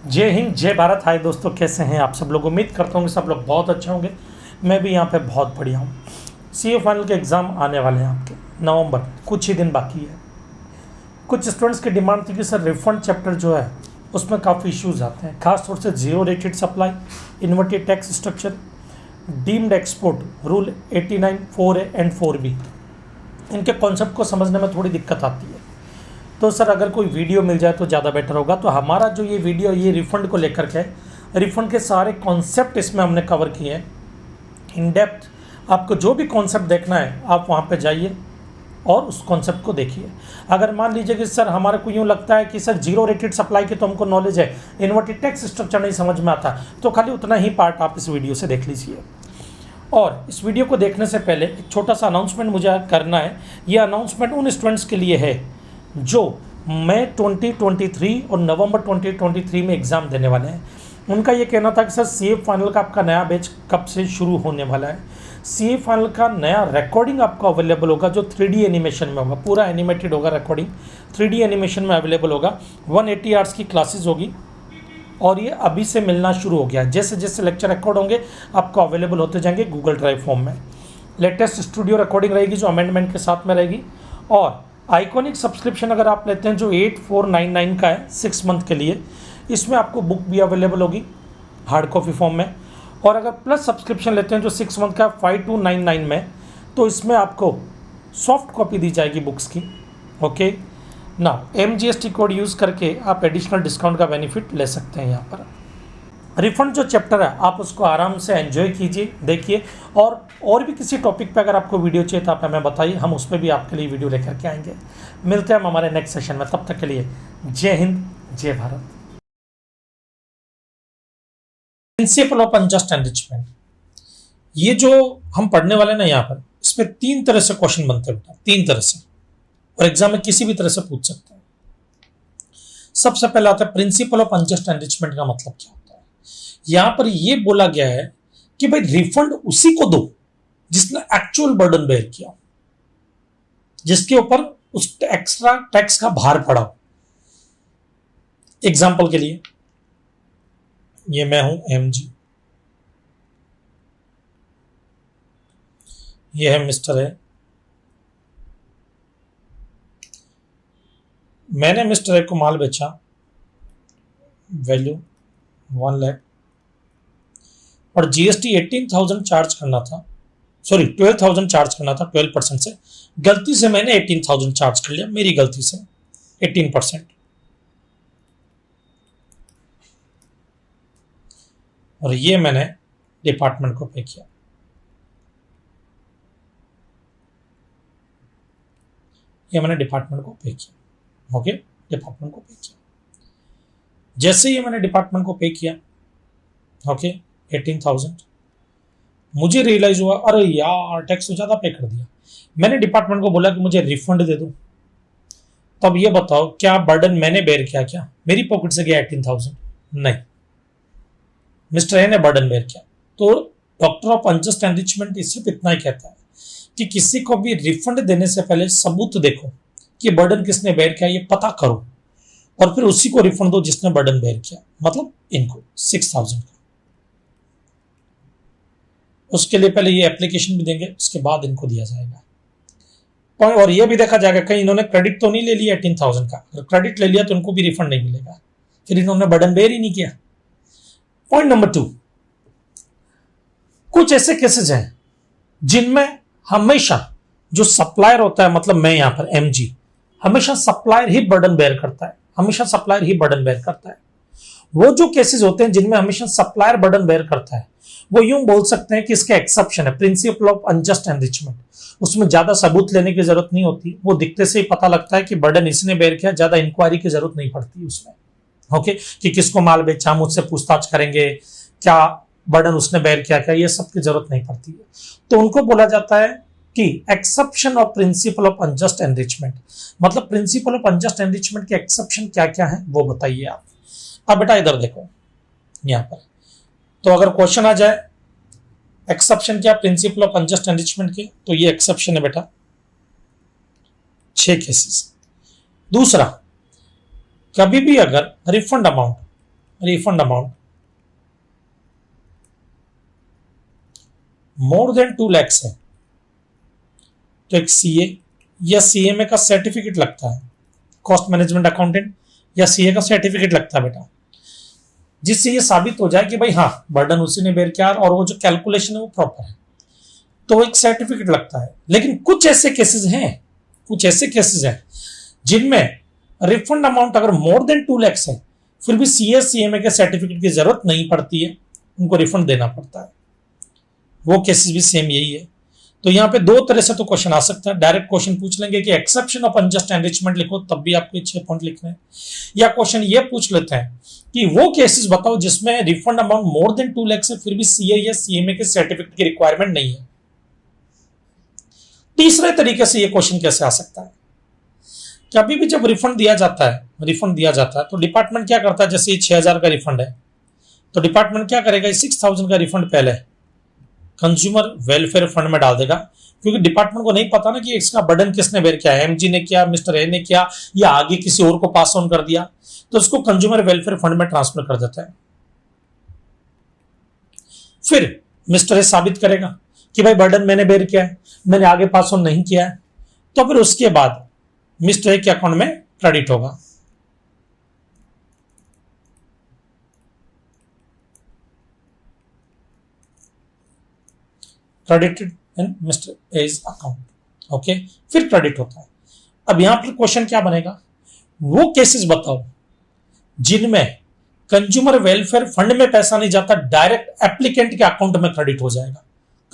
जय हिंद जय भारत। हाय दोस्तों, कैसे हैं आप सब लोग। उम्मीद करता हूँ कि सब लोग बहुत अच्छे होंगे। मैं भी यहाँ पे बहुत बढ़िया हूँ। सीए फाइनल के एग्ज़ाम आने वाले हैं आपके नवंबर, कुछ ही दिन बाकी है। कुछ स्टूडेंट्स की डिमांड थी कि सर रिफंड चैप्टर जो है उसमें काफ़ी इश्यूज आते हैं, खास तौर से zero rated supply, inverted tax structure, deemed export rule 89 4A and 4B। इनके कॉन्सेप्ट को समझने में थोड़ी दिक्कत आती है। तो सर अगर कोई वीडियो मिल जाए तो ज़्यादा बेटर होगा। तो हमारा जो ये वीडियो ये रिफ़ंड को लेकर के, रिफ़ंड के सारे कॉन्सेप्ट इसमें हमने कवर किए हैं इन डेप्थ। आपको जो भी कॉन्सेप्ट देखना है आप वहाँ पे जाइए और उस कॉन्सेप्ट को देखिए। अगर मान लीजिए कि सर हमारे को यूँ लगता है कि सर जीरो रेटेड सप्लाई की तो हमको नॉलेज है, इन्वर्टेड टैक्स स्ट्रक्चर नहीं समझ में आता, तो खाली उतना ही पार्ट आप इस वीडियो से देख लीजिए। और इस वीडियो को देखने से पहले एक छोटा सा अनाउंसमेंट मुझे करना है। ये अनाउंसमेंट उन स्टूडेंट्स के लिए है जो मई 2023 और नवंबर 2023 में एग्ज़ाम देने वाले हैं। उनका ये कहना था कि सर सीए फाइनल का आपका नया बैच कब से शुरू होने वाला है। सीए फाइनल का नया रिकॉर्डिंग आपको अवेलेबल होगा जो 3D एनिमेशन में होगा, पूरा एनिमेटेड होगा रिकॉर्डिंग, 3D एनिमेशन में अवेलेबल होगा। 180 आवर्स की क्लासेस होगी और ये अभी से मिलना शुरू हो गया। जैसे जैसे लेक्चर रिकॉर्ड होंगे आपको अवेलेबल होते जाएंगे गूगल ड्राइव फॉर्म में। लेटेस्ट स्टूडियो रिकॉर्डिंग रहेगी जो अमेंडमेंट के साथ में रहेगी। और आइकॉनिक सब्सक्रिप्शन अगर आप लेते हैं जो 8499 का है 6 मंथ के लिए, इसमें आपको बुक भी अवेलेबल होगी हार्ड कॉपी फॉर्म में। और अगर प्लस सब्सक्रिप्शन लेते हैं जो 6 मंथ का 5299 में, तो इसमें आपको सॉफ्ट कॉपी दी जाएगी बुक्स की। ओके ना, MGST कोड यूज़ करके आप एडिशनल डिस्काउंट का बेनिफिट ले सकते हैं। यहाँ पर रिफंड जो चैप्टर है आप उसको आराम से एंजॉय कीजिए, देखिए। और भी किसी टॉपिक पे अगर आपको वीडियो चाहिए तो आप हमें बताइए, हम उस पर भी आपके लिए वीडियो लेकर के आएंगे। मिलते हैं हम हमारे नेक्स्ट सेशन में, तब तक के लिए जय हिंद जय Bharat. Principal of unjust enrichment, ये जो हम पढ़ने वाले ना यहाँ पर, इसमें 3 तरह से क्वेश्चन बनते हैं बेटा, 3 तरह से, और एग्जाम में किसी भी तरह से पूछ सकते हैं। सबसे पहला आता है प्रिंसिपल ऑफ अनजस्ट एनरिचमेंट का मतलब क्या होता है। यहां पर यह बोला गया है कि भाई रिफंड उसी को दो जिसने एक्चुअल बर्डन बेयर किया, जिसके ऊपर उस एक्स्ट्रा टैक्स का भार पड़ा। एग्जाम्पल के लिए ये मैं हूं MG, ये है मिस्टर है, मैंने मिस्टर ए को माल बेचा, वैल्यू 1 लाख, और GST 18,000 चार्ज करना था, सॉरी 12,000 चार्ज करना था 12% से। गलती से मैंने 18,000 चार्ज कर लिया, मेरी गलती से 18%, और ये मैंने डिपार्टमेंट को पे किया। ये मैंने डिपार्टमेंट को पे किया। ओके, डिपार्टमेंट को पे किया। जैसे ही मैंने डिपार्टमेंट को पे किया, ओके 18,000, मुझे रियलाइज हुआ अरे यार टैक्स तो ज्यादा पे कर दिया। मैंने डिपार्टमेंट को बोला कि मुझे रिफंड दे दो। तब ये बताओ क्या बर्डन मैंने बेयर किया? क्या मेरी पॉकेट से गया 18,000? नहीं, मिस्टर ए ने बर्डन बेयर किया। तो डॉक्टर ऑफ अनजस्ट एनरिचमेंट सिर्फ इतना ही कहता है कि किसी को भी रिफंड देने से पहले सबूत देखो कि बर्डन किसने बेयर किया, ये पता करो, और फिर उसी को रिफंड दो जिसने बर्डन बेयर किया, मतलब इनको 6,000 का। उसके लिए पहले ये एप्लीकेशन भी देंगे, उसके बाद इनको दिया जाएगा। और ये भी देखा जाएगा कहीं इन्होंने क्रेडिट तो नहीं ले लिया 18,000 का। अगर क्रेडिट ले लिया तो इनको भी रिफंड नहीं मिलेगा, फिर इन्होंने बर्डन बेयर ही नहीं किया। पॉइंट नंबर 2, कुछ ऐसे केसेस हैं जिनमें हमेशा जो सप्लायर होता है, मतलब मैं यहां पर MG, हमेशा सप्लायर ही बर्डन बेयर करता है, हमेशा सप्लायर ही बर्डन बेयर करता है। वो जो केसेस होते हैं जिनमें हमेशा सप्लायर बर्डन बेयर करता है, वो यूं बोल सकते हैं कि इसका एक्सेप्शन है, प्रिंसिपल ऑफ अनजस्ट एनरिचमेंट। उसमें ज्यादा सबूत लेने की जरूरत नहीं होती, वो दिखते से ही पता लगता है कि बर्डन इसने बेयर किया, ज्यादा इंक्वायरी की जरूरत नहीं पड़ती उसमें। ओके, कि किसको माल बेचा, मुझसे पूछताछ करेंगे क्या बर्डन उसने बेयर किया, क्या ये सब की जरूरत नहीं पड़ती है। तो उनको बोला जाता है कि exception of principal of unjust enrichment. मतलब प्रिंसिपल ऑफ अनजस्ट एनरिचमेंट के एक्सेप्शन क्या क्या है वो बताइए आप। अब बेटा इधर देखो यहां पर, तो अगर क्वेश्चन आ जाए एक्सेप्शन क्या प्रिंसिपल ऑफ अनजस्ट एनरिचमेंट के, तो ये एक्सेप्शन है बेटा 6 केसेस। दूसरा, कभी भी अगर refund amount more than 2 lakh है तो एक सीए या सीएमए का सर्टिफिकेट लगता है, कॉस्ट मैनेजमेंट अकाउंटेंट या सीए का सर्टिफिकेट लगता है बेटा, जिससे ये साबित हो जाए कि भाई हाँ बर्डन उसी ने बेयर किया और वो जो कैलकुलेशन है वो प्रॉपर है, तो एक सर्टिफिकेट लगता है। लेकिन कुछ ऐसे केसेस हैं जिनमें रिफंड अमाउंट अगर मोर देन 2 लाख है फिर भी सीए सीएमए के सर्टिफिकेट की जरूरत नहीं पड़ती है, उनको रिफंड देना पड़ता है। वो केसेस भी सेम यही है। तो यहाँ पे दो तरह से तो क्वेश्चन आ सकता है, डायरेक्ट क्वेश्चन पूछ लेंगे कि एक्सेप्शन ऑफ अनजस्ट एनरिचमेंट लिखो, तब भी आपको 6 पॉइंट लिखने हैं, या क्वेश्चन ये पूछ लेते हैं कि वो केसेस बताओ जिसमें refund amount more than 2 lakh से फिर भी सीए या सीएमए के सर्टिफिकेट की रिक्वायरमेंट नहीं है। तीसरे तरीके से ये क्वेश्चन कैसे आ सकता है, कभी भी जब रिफंड दिया जाता है तो डिपार्टमेंट क्या करता है, जैसे ये 6,000 का रिफंड है तो डिपार्टमेंट क्या करेगा, 6,000 का रिफंड पहले कंज्यूमर वेलफेयर फंड में डाल देगा, क्योंकि डिपार्टमेंट को नहीं पता ना कि इसका बर्डन किसने बेयर किया है, एमजी ने किया, मिस्टर ए ने किया, या आगे किसी और को पास ऑन कर दिया, तो उसको कंज्यूमर वेलफेयर फंड में ट्रांसफर कर देता है। फिर मिस्टर ए साबित करेगा कि भाई बर्डन मैंने बेयर किया है, मैंने आगे पास ऑन नहीं किया है, तो फिर उसके बाद मिस्टर ए के अकाउंट में क्रेडिट होगा। Credited in mister as account, okay, फिर क्रेडिट होता है। अब यहां पर क्वेश्चन क्या बनेगा, वो केसेस बताओ जिनमें कंज्यूमर वेलफेयर फंड में पैसा नहीं जाता, डायरेक्ट एप्लीकेंट के अकाउंट में क्रेडिट हो जाएगा,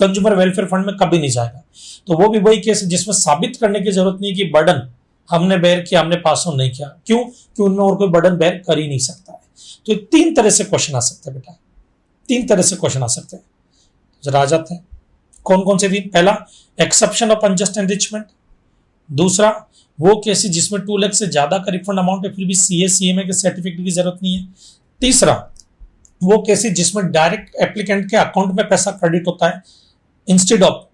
कंज्यूमर वेलफेयर फंड में कभी नहीं जाएगा। तो वो भी वही केस है जिसमें साबित करने की जरूरत नहीं कि बर्डन हमने बेयर किया, हमने पास ऑन नहीं किया, क्यों, कि उनमें और कोई बर्डन बेयर कर ही नहीं सकता है। तो 3 तरह से क्वेश्चन आ सकते हैं बेटा, 3 तरह से क्वेश्चन आ सकते हैं। जरा आ जाते हैं कौन कौन से 3। पहला, एक्सेप्शन ऑफ अनजस्ट एनरिचमेंट। दूसरा, वो केसेस जिसमें 2 लाख से ज्यादा का रिफंड अमाउंट है फिर भी सीए सीएमए के सर्टिफिकेट की जरूरत नहीं है। तीसरा, वो केसेस जिसमें डायरेक्ट एप्लीकेंट के अकाउंट में पैसा क्रेडिट होता है instead of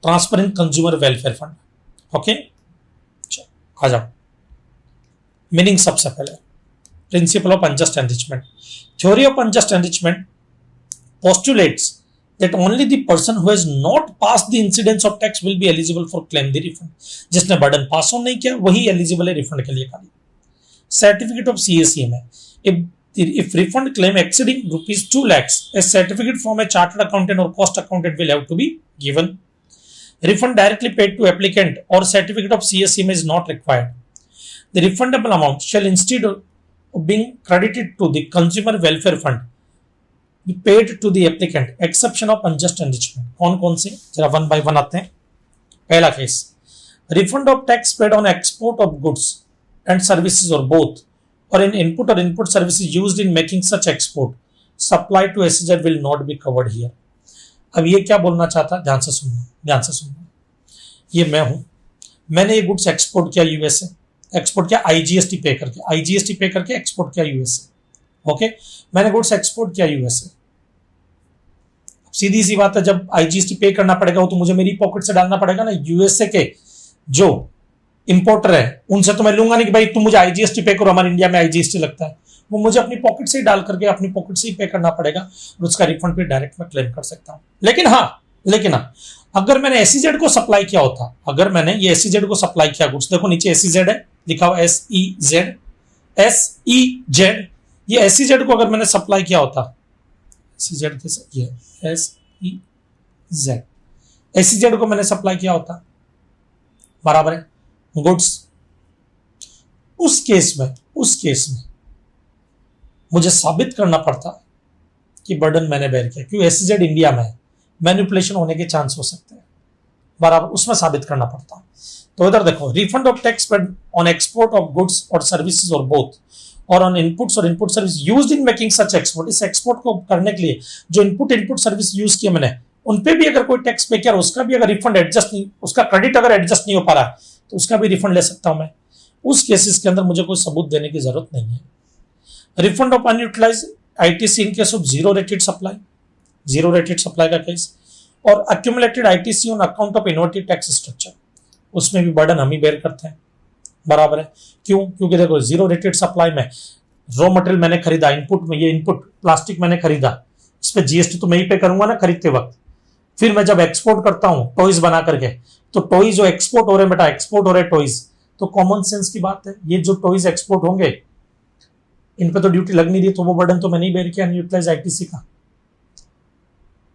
transfer in consumer welfare fund. Okay, आ जाओ। मीनिंग सबसे पहले, principle of unjust enrichment. Theory of unjust enrichment postulates that only the person who has not passed the incidence of tax will be eligible for claim the refund. जिसने burden pass on नहीं किया वही eligible है refund के लिए खाली। Certificate of CACM है, if refund claim exceeding rupees 2 lakhs, a certificate from a chartered accountant or cost accountant will have to be given. Refund directly paid to applicant or certificate of CACM is not required. The refundable amount shall instead of being credited to the consumer welfare fund be paid to the applicant, exception of unjust enrichment. कौन कौन से, जरा one by one आते हैं। पहला case, refund of tax paid on export of goods and services or both, or in input or input services used in making such export, supply to SEZ will not be covered here. अब ये क्या बोलना चाहता है, ध्यान से सुनना। ये मैं हूं, मैंने ये गुड्स एक्सपोर्ट किया यूएसए, एक्सपोर्ट किया आईजीएसटी पे करके एक्सपोर्ट किया यूएसए। ओके, मैंने गुड्स एक्सपोर्ट किया यूएसए। सीधी सी बात है, जब आईजीएसटी पे करना पड़ेगा वो तो मुझे मेरी पॉकेट से डालना पड़ेगा ना। यूएसए के जो इंपोर्टर है उनसे तो मैं लूंगा नहीं कि भाई तुम मुझे आईजीएसटी पे करो, हमारे इंडिया में आईजीएसटी लगता है। वो मुझे अपनी पॉकेट से ही डाल करके अपनी पॉकेट से ही पे करना पड़ेगा और उसका रिफंड पे डायरेक्ट मैं क्लेम कर सकता हूँ। लेकिन हाँ, अगर मैंने एसईजेड को सप्लाई किया होता, अगर मैंने ये एसईजेड को सप्लाई किया गुड्स, देखो नीचे एसईजेड है लिखा हुआ, एसईजेड, ये एसईजेड को अगर मैंने सप्लाई किया होता, एसईजेड के साथ ये एसईजेड, एसईजेड को मैंने सप्लाई किया होता, बराबर है गुड्स। उस केस में मुझे साबित करना पड़ता कि बर्डन मैंने बेयर किया, क्योंकि एसईजेड इंडिया में है, मैनिपुलेशन होने के चांस हो सकते हैं, बराबर, उसमें साबित करना पड़ता। तो इधर देखो, refund of tax paid on export of goods और सर्विसेज और बोथ, और ऑन इनपुट्स और input service used in making such export. इस एक्सपोर्ट को करने के लिए जो इनपुट सर्विस यूज किया मैंने, उन पे भी अगर कोई टैक्स पे किया, उसका भी अगर रिफंड एडजस्ट नहीं, उसका क्रेडिट अगर एडजस्ट नहीं हो पा रहा तो उसका भी रिफंड ले सकता हूं मैं। उस केसेस के अंदर मुझे कोई सबूत देने की जरूरत नहीं है। Refund of unutilised ITC in case of zero rated supply का केस, और accumulated ITC on account of innovative tax structure, उसमें भी बर्डन हम ही बेयर करते हैं, बराबर है। क्यों? क्योंकि देखो जीरो रेटेड सप्लाई में रॉ मटेरियल मैंने खरीदा, इनपुट में, ये इनपुट प्लास्टिक मैंने खरीदा, इस पे जीएसटी तो मैं ही पे करूंगा ना खरीदते वक्त। फिर मैं जब एक्सपोर्ट करता हूं टॉयज बना करके, तो टॉयज जो एक्सपोर्ट हो रहे बेटा, एक्सपोर्ट हो रहे टॉयज, तो कॉमन सेंस की बात है, ये जो टॉयज एक्सपोर्ट होंगे इन पे तो ड्यूटी लग नहीं रही, तो वो बर्डन तो मैंने ही बेयर किया अनयूटिलाइज आईटीसी का।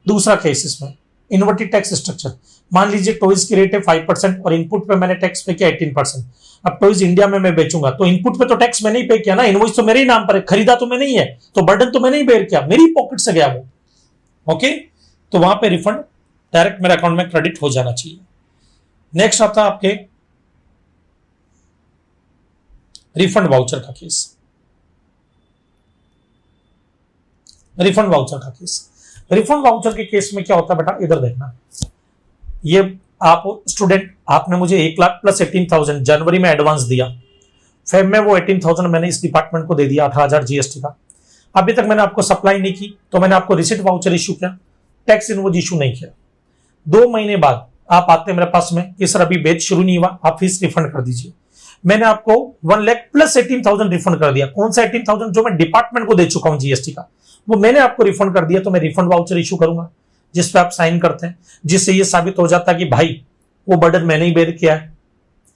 दूसरा केस इसमें इन्वर्टेड टैक्स स्ट्रक्चर, मान लीजिए टॉयज की रेट है 5% और इनपुट पे मैंने टैक्स पे किया 18%। अब टॉयज इंडिया में मैं बेचूंगा तो इनपुट पे तो टैक्स मैंने ही पे किया ना, इनवॉइस तो मेरे ही नाम पर है, खरीदा तो मैंने ही है, तो बर्डन तो मैंने ही बेयर किया, मेरी पॉकेट से गया वो। ओके, तो वहां पे रिफंड डायरेक्ट मेरे अकाउंट में क्रेडिट हो जाना चाहिए। नेक्स्ट आता है आपके रिफंड वाउचर का केस। रिफंड वाउचर का केस, रिफंड वाउचर के केस में क्या होता है बेटा, इधर देखना, ये आप स्टूडेंट, आपने मुझे 1 लाख प्लस 18,000 जनवरी में एडवांस दिया, फेब में वो 18,000 मैंने इस डिपार्टमेंट को दे दिया 18,000 जीएसटी का। अभी तक मैंने आपको सप्लाई नहीं की, तो मैंने आपको रिसिट वाउचर इशू किया, टैक्स इनवॉइस इशू नहीं किया। 2 महीने बाद आप आते मेरे पास में कि सर अभी बैच शुरू नहीं हुआ, आप फीस रिफंड कर दीजिए। मैंने आपको 1 लाख प्लस 18,000 रिफंड कर दिया। कौन सा 18,000? जो मैं डिपार्टमेंट को दे चुका हूं जीएसटी का, वो मैंने आपको रिफंड कर दिया, तो मैं रिफंड वाउचर इशू करूंगा जिस पे आप साइन करते हैं, जिससे ये साबित हो जाता है कि भाई वो बर्डन मैंने ही बेयर किया है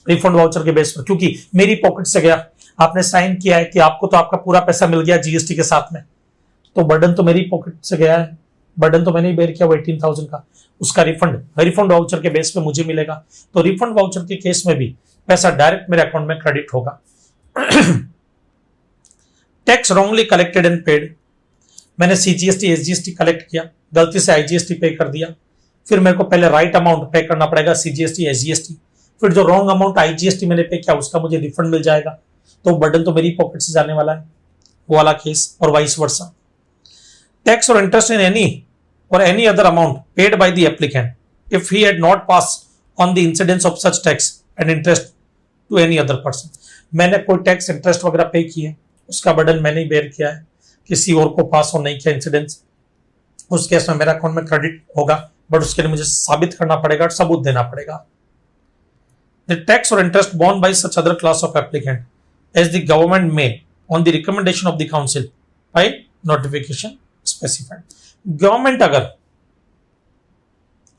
रिफंड वाउचर के बेस पर, क्योंकि मेरी पॉकेट से गया, आपने साइन किया है कि आपको तो आपका पूरा पैसा मिल गया जीएसटी के साथ में, तो बर्डन तो मेरी पॉकेट से गया है, बर्डन तो मैंने ही बेयर किया वो 18,000 का, उसका रिफंड वाउचर के बेस पे मुझे मिलेगा। तो रिफंड वाउचर के केस में भी पैसा डायरेक्ट मेरे अकाउंट में क्रेडिट होगा। Tax wrongly collected and paid, मैंने सीजीएसटी एसजीएसटी कलेक्ट किया, गलती से आईजीएसटी पे कर दिया, फिर मेरे को पहले राइट अमाउंट पे करना पड़ेगा सीजीएसटी एसजीएसटी, फिर जो रॉन्ग अमाउंट आईजीएसटी मैंने पे किया उसका मुझे रिफंड मिल जाएगा, तो बर्डन तो मेरी पॉकेट से जाने वाला है, वो वाला केस, और वाइस वर्सा। टैक्स और interest in any other amount paid by the applicant if he had not pass on the incidence of such tax and interest to any other person, मैंने कोई टैक्स इंटरेस्ट वगैरह पे किए, उसका burden मैंने ही bear किया है, किसी और को पास और नहीं किया इंसिडेंस, उस केस में मेरा अकाउंट में क्रेडिट होगा, बट उसके लिए मुझे साबित करना पड़ेगा, सबूत देना पड़ेगा। द टैक्स और interest borne by such other class of applicant as the government may on the recommendation of the council by notification specified। Government अगर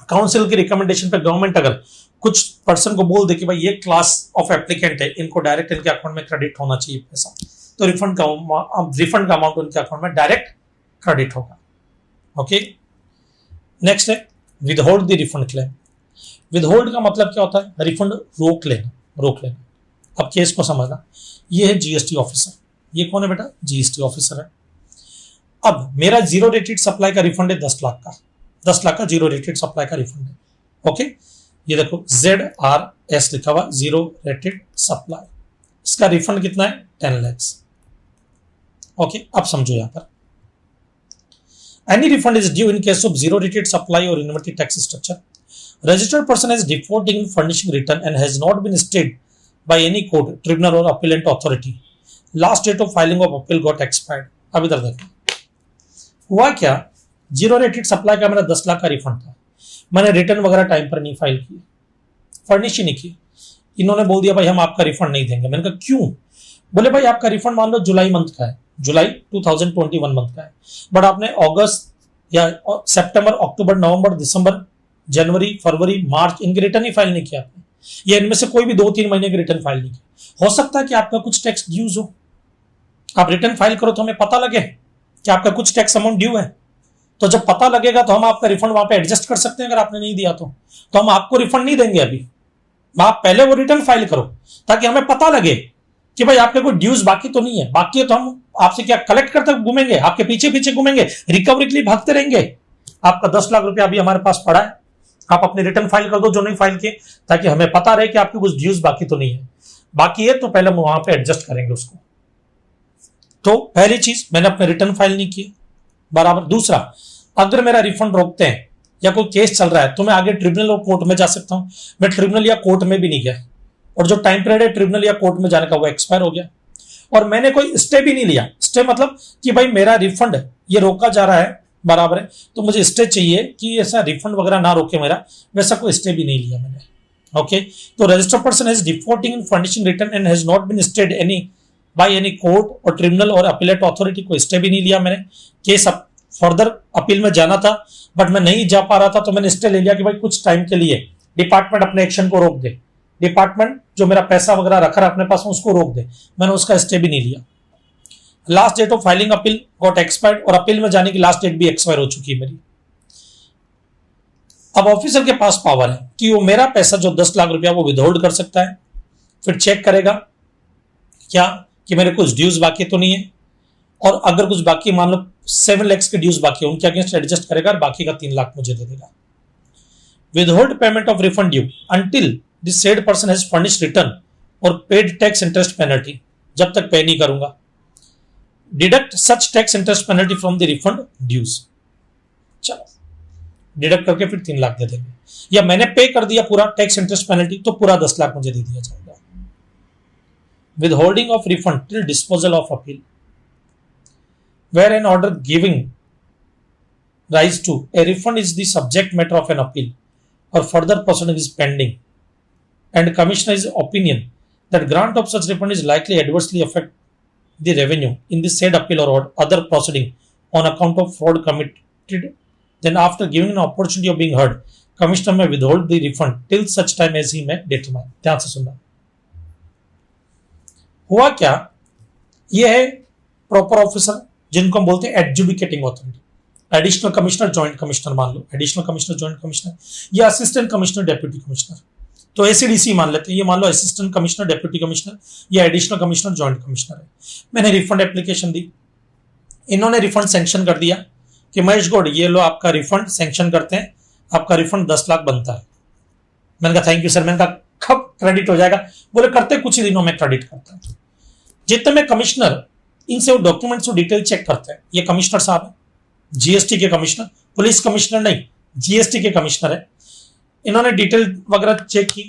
काउंसिल की रिकमेंडेशन पे गवर्नमेंट अगर कुछ पर्सन को बोल दे कि भाई ये क्लास ऑफ एप्लीकेंट है, इनको डायरेक्ट इनके अकाउंट में क्रेडिट होना चाहिए पैसा, तो रिफंड का अमाउंट उनके अकाउंट में डायरेक्ट क्रेडिट होगा। ओके, नेक्स्ट है withhold the refund claim. Withhold का मतलब क्या होता है? रिफंड रोक लेना। अब केस को समझना, ये है जीएसटी ऑफिसर, ये कौन है बेटा? जीएसटी ऑफिसर है। अब मेरा जीरो रेटेड सप्लाई का रिफंड है 10 लाख का, 10 लाख का जीरो रेटेड सप्लाई का रिफंड है। ओके, ये देखो ZRS लिखा हुआ, जीरो रेटेड सप्लाई, इसका रिफंड कितना है? 10 lakhs। ओके, अब समझो यहां पर any refund is due in case of zero rated supply or inverted tax structure. Registered person is defaulting in furnishing return and has not been stayed by any court, tribunal or appellate authority. Last date of filing of appeal got expired. अब इधर देखो हुआ क्या, zero rated supply का मेरा 10 लाख का refund था, मैंने रिटर्न वगैरह टाइम पर नहीं फाइल की, फर्निश ही नहीं की, इन्होंने बोल दिया भाई हम आपका रिफंड नहीं देंगे। मैंने कहा क्यों? बोले भाई आपका रिफंड मान लो जुलाई मंथ का है, जुलाई 2021 मंथ का है, बट आपने अगस्त या सितंबर, अक्टूबर, नवंबर, दिसंबर, जनवरी, फरवरी, मार्च इनके रिटर्न ही फाइल नहीं किया आपने, या इनमें से कोई भी 2-3 महीने के रिटर्न फाइल नहीं किया। हो सकता है कि आपका कुछ टैक्स ड्यूज हो, आप रिटर्न फाइल करो तो हमें पता लगे कि आपका कुछ टैक्स अमाउंट ड्यू है, तो जब पता लगेगा तो हम आपका रिफंड वहां पे एडजस्ट कर सकते हैं। अगर आपने नहीं दिया तो हम आपको रिफंड नहीं देंगे अभी, आप पहले वो रिटर्न फाइल करो ताकि हमें पता लगे कि भाई आपके कोई ड्यूज बाकी तो नहीं है, बाकी है तो हम आपसे क्या कलेक्ट करते घूमेंगे, आपके पीछे पीछे घूमेंगे, रिकवरी के लिए भागते रहेंगे। आपका 10 लाख रुपया अभी हमारे पास पड़ा है, आप अपने रिटर्न फाइल कर दो जो नहीं फाइल किए, ताकि हमें पता रहे कि आपके कुछ ड्यूज बाकी तो नहीं है, बाकी है तो पहले हम वहां पे एडजस्ट करेंगे उसको। तो पहली चीज मैंने अपने रिटर्न फाइल नहीं किए बराबर। दूसरा, अगर मेरा रिफंड रोकते हैं या कोई केस चल रहा है तो मैं आगे ट्रिब्यूनल और कोर्ट में जा सकता हूं, मैं ट्रिब्यूनल या कोर्ट में भी नहीं गया, और जो टाइम पीरियड है ट्रिब्यूनल या कोर्ट में जाने का वो एक्सपायर हो गया, और मैंने कोई स्टे भी नहीं लिया। स्टे मतलब कि भाई मेरा रिफंड ये रोका जा रहा है बराबर है, तो मुझे स्टे चाहिए कि ऐसा रिफंड वगैरह ना रोके मेरा, वैसा कोई स्टे भी नहीं लिया मैंने। ओके, तो registered person is defaulting in furnishing return and has not been stayed any by any court or tribunal or appellate authority. को स्टे भी नहीं लिया मैंने, केस फर्दर अपील में जाना था बट मैं नहीं जा पा रहा था, तो मैंने स्टे ले लिया कि भाई कुछ टाइम के लिए डिपार्टमेंट अपने एक्शन को रोक दे, डिपार्टमेंट जो मेरा पैसा वगैरह रखा रहा अपने पास उसको रोक दे। मैंने उसका स्टे भी नहीं लिया। Last date of filing appeal got expired, और अपील में जाने की लास्ट डेट भी एक्सपायर हो चुकी है मेरी। अब ऑफिसर के पास पावर है कि वो मेरा पैसा जो 10 लाख रुपया वो विदहोल्ड कर सकता है, फिर चेक करेगा क्या कि मेरे कुछ ड्यूज बाकी तो नहीं है, और अगर कुछ बाकी मान लो 7 लाख के ड्यूज बाकी है उनके अगेंस्ट एडजस्ट करेगा और बाकी का 3 लाख मुझे दे देगा। Withhold payment of refund due until this said person has furnished return or paid tax interest penalty, जब तक पे नहीं करूंगा। Deduct such tax interest penalty from the refund dues, चलो डिडक्ट करके फिर 3 लाख दे देंगे, या मैंने पे कर दिया पूरा टैक्स इंटरेस्ट पेनल्टी तो पूरा 10 लाख मुझे दे दिया जाएगा। withholding of refund till disposal of appeal, where an order giving rise to a refund is the subject matter of an appeal or further proceeding is pending and commissioner's opinion that grant of such refund is likely adversely affect the revenue in the said appeal or other proceeding on account of fraud committed, then after giving an opportunity of being heard, commissioner may withhold the refund till such time as he may determine। ध्यान से सुनना। हुआ क्या, यह है proper officer जिनको हम बोलते हैं adjudicating authority, additional commissioner, joint commissioner मान लो, एडिशनल कमिश्नर, जॉइंट कमिश्नर, या असिस्टेंट कमिश्नर, डेप्यूटी कमिश्नर। तो एसीडीसी मान लेते हैं, ये मान लो असिस्टेंट कमिश्नर, डेप्यूटी कमिश्नर या एडिशनल कमिश्नर, जॉइंट कमिश्नर है। मैंने रिफंड एप्लीकेशन दी, इन्होंने रिफंड सैंक्शन कर दिया कि महेश गौड़ ये लो आपका रिफंड सैंक्शन करते हैं, आपका रिफंड 10 लाख बनता है। मैंने कहा थैंक यू सर। मैंने कहा कब क्रेडिट हो जाएगा? बोले करते कुछ ही दिनों में क्रेडिट करता है। जितने में कमिश्नर इनसे वो डॉक्यूमेंट्स को डिटेल चेक करते हैं, ये कमिश्नर साहब है, जीएसटी के कमिश्नर, पुलिस कमिश्नर नहीं, जीएसटी के कमिश्नर है। इन्होंने डिटेल वगैरह चेक की,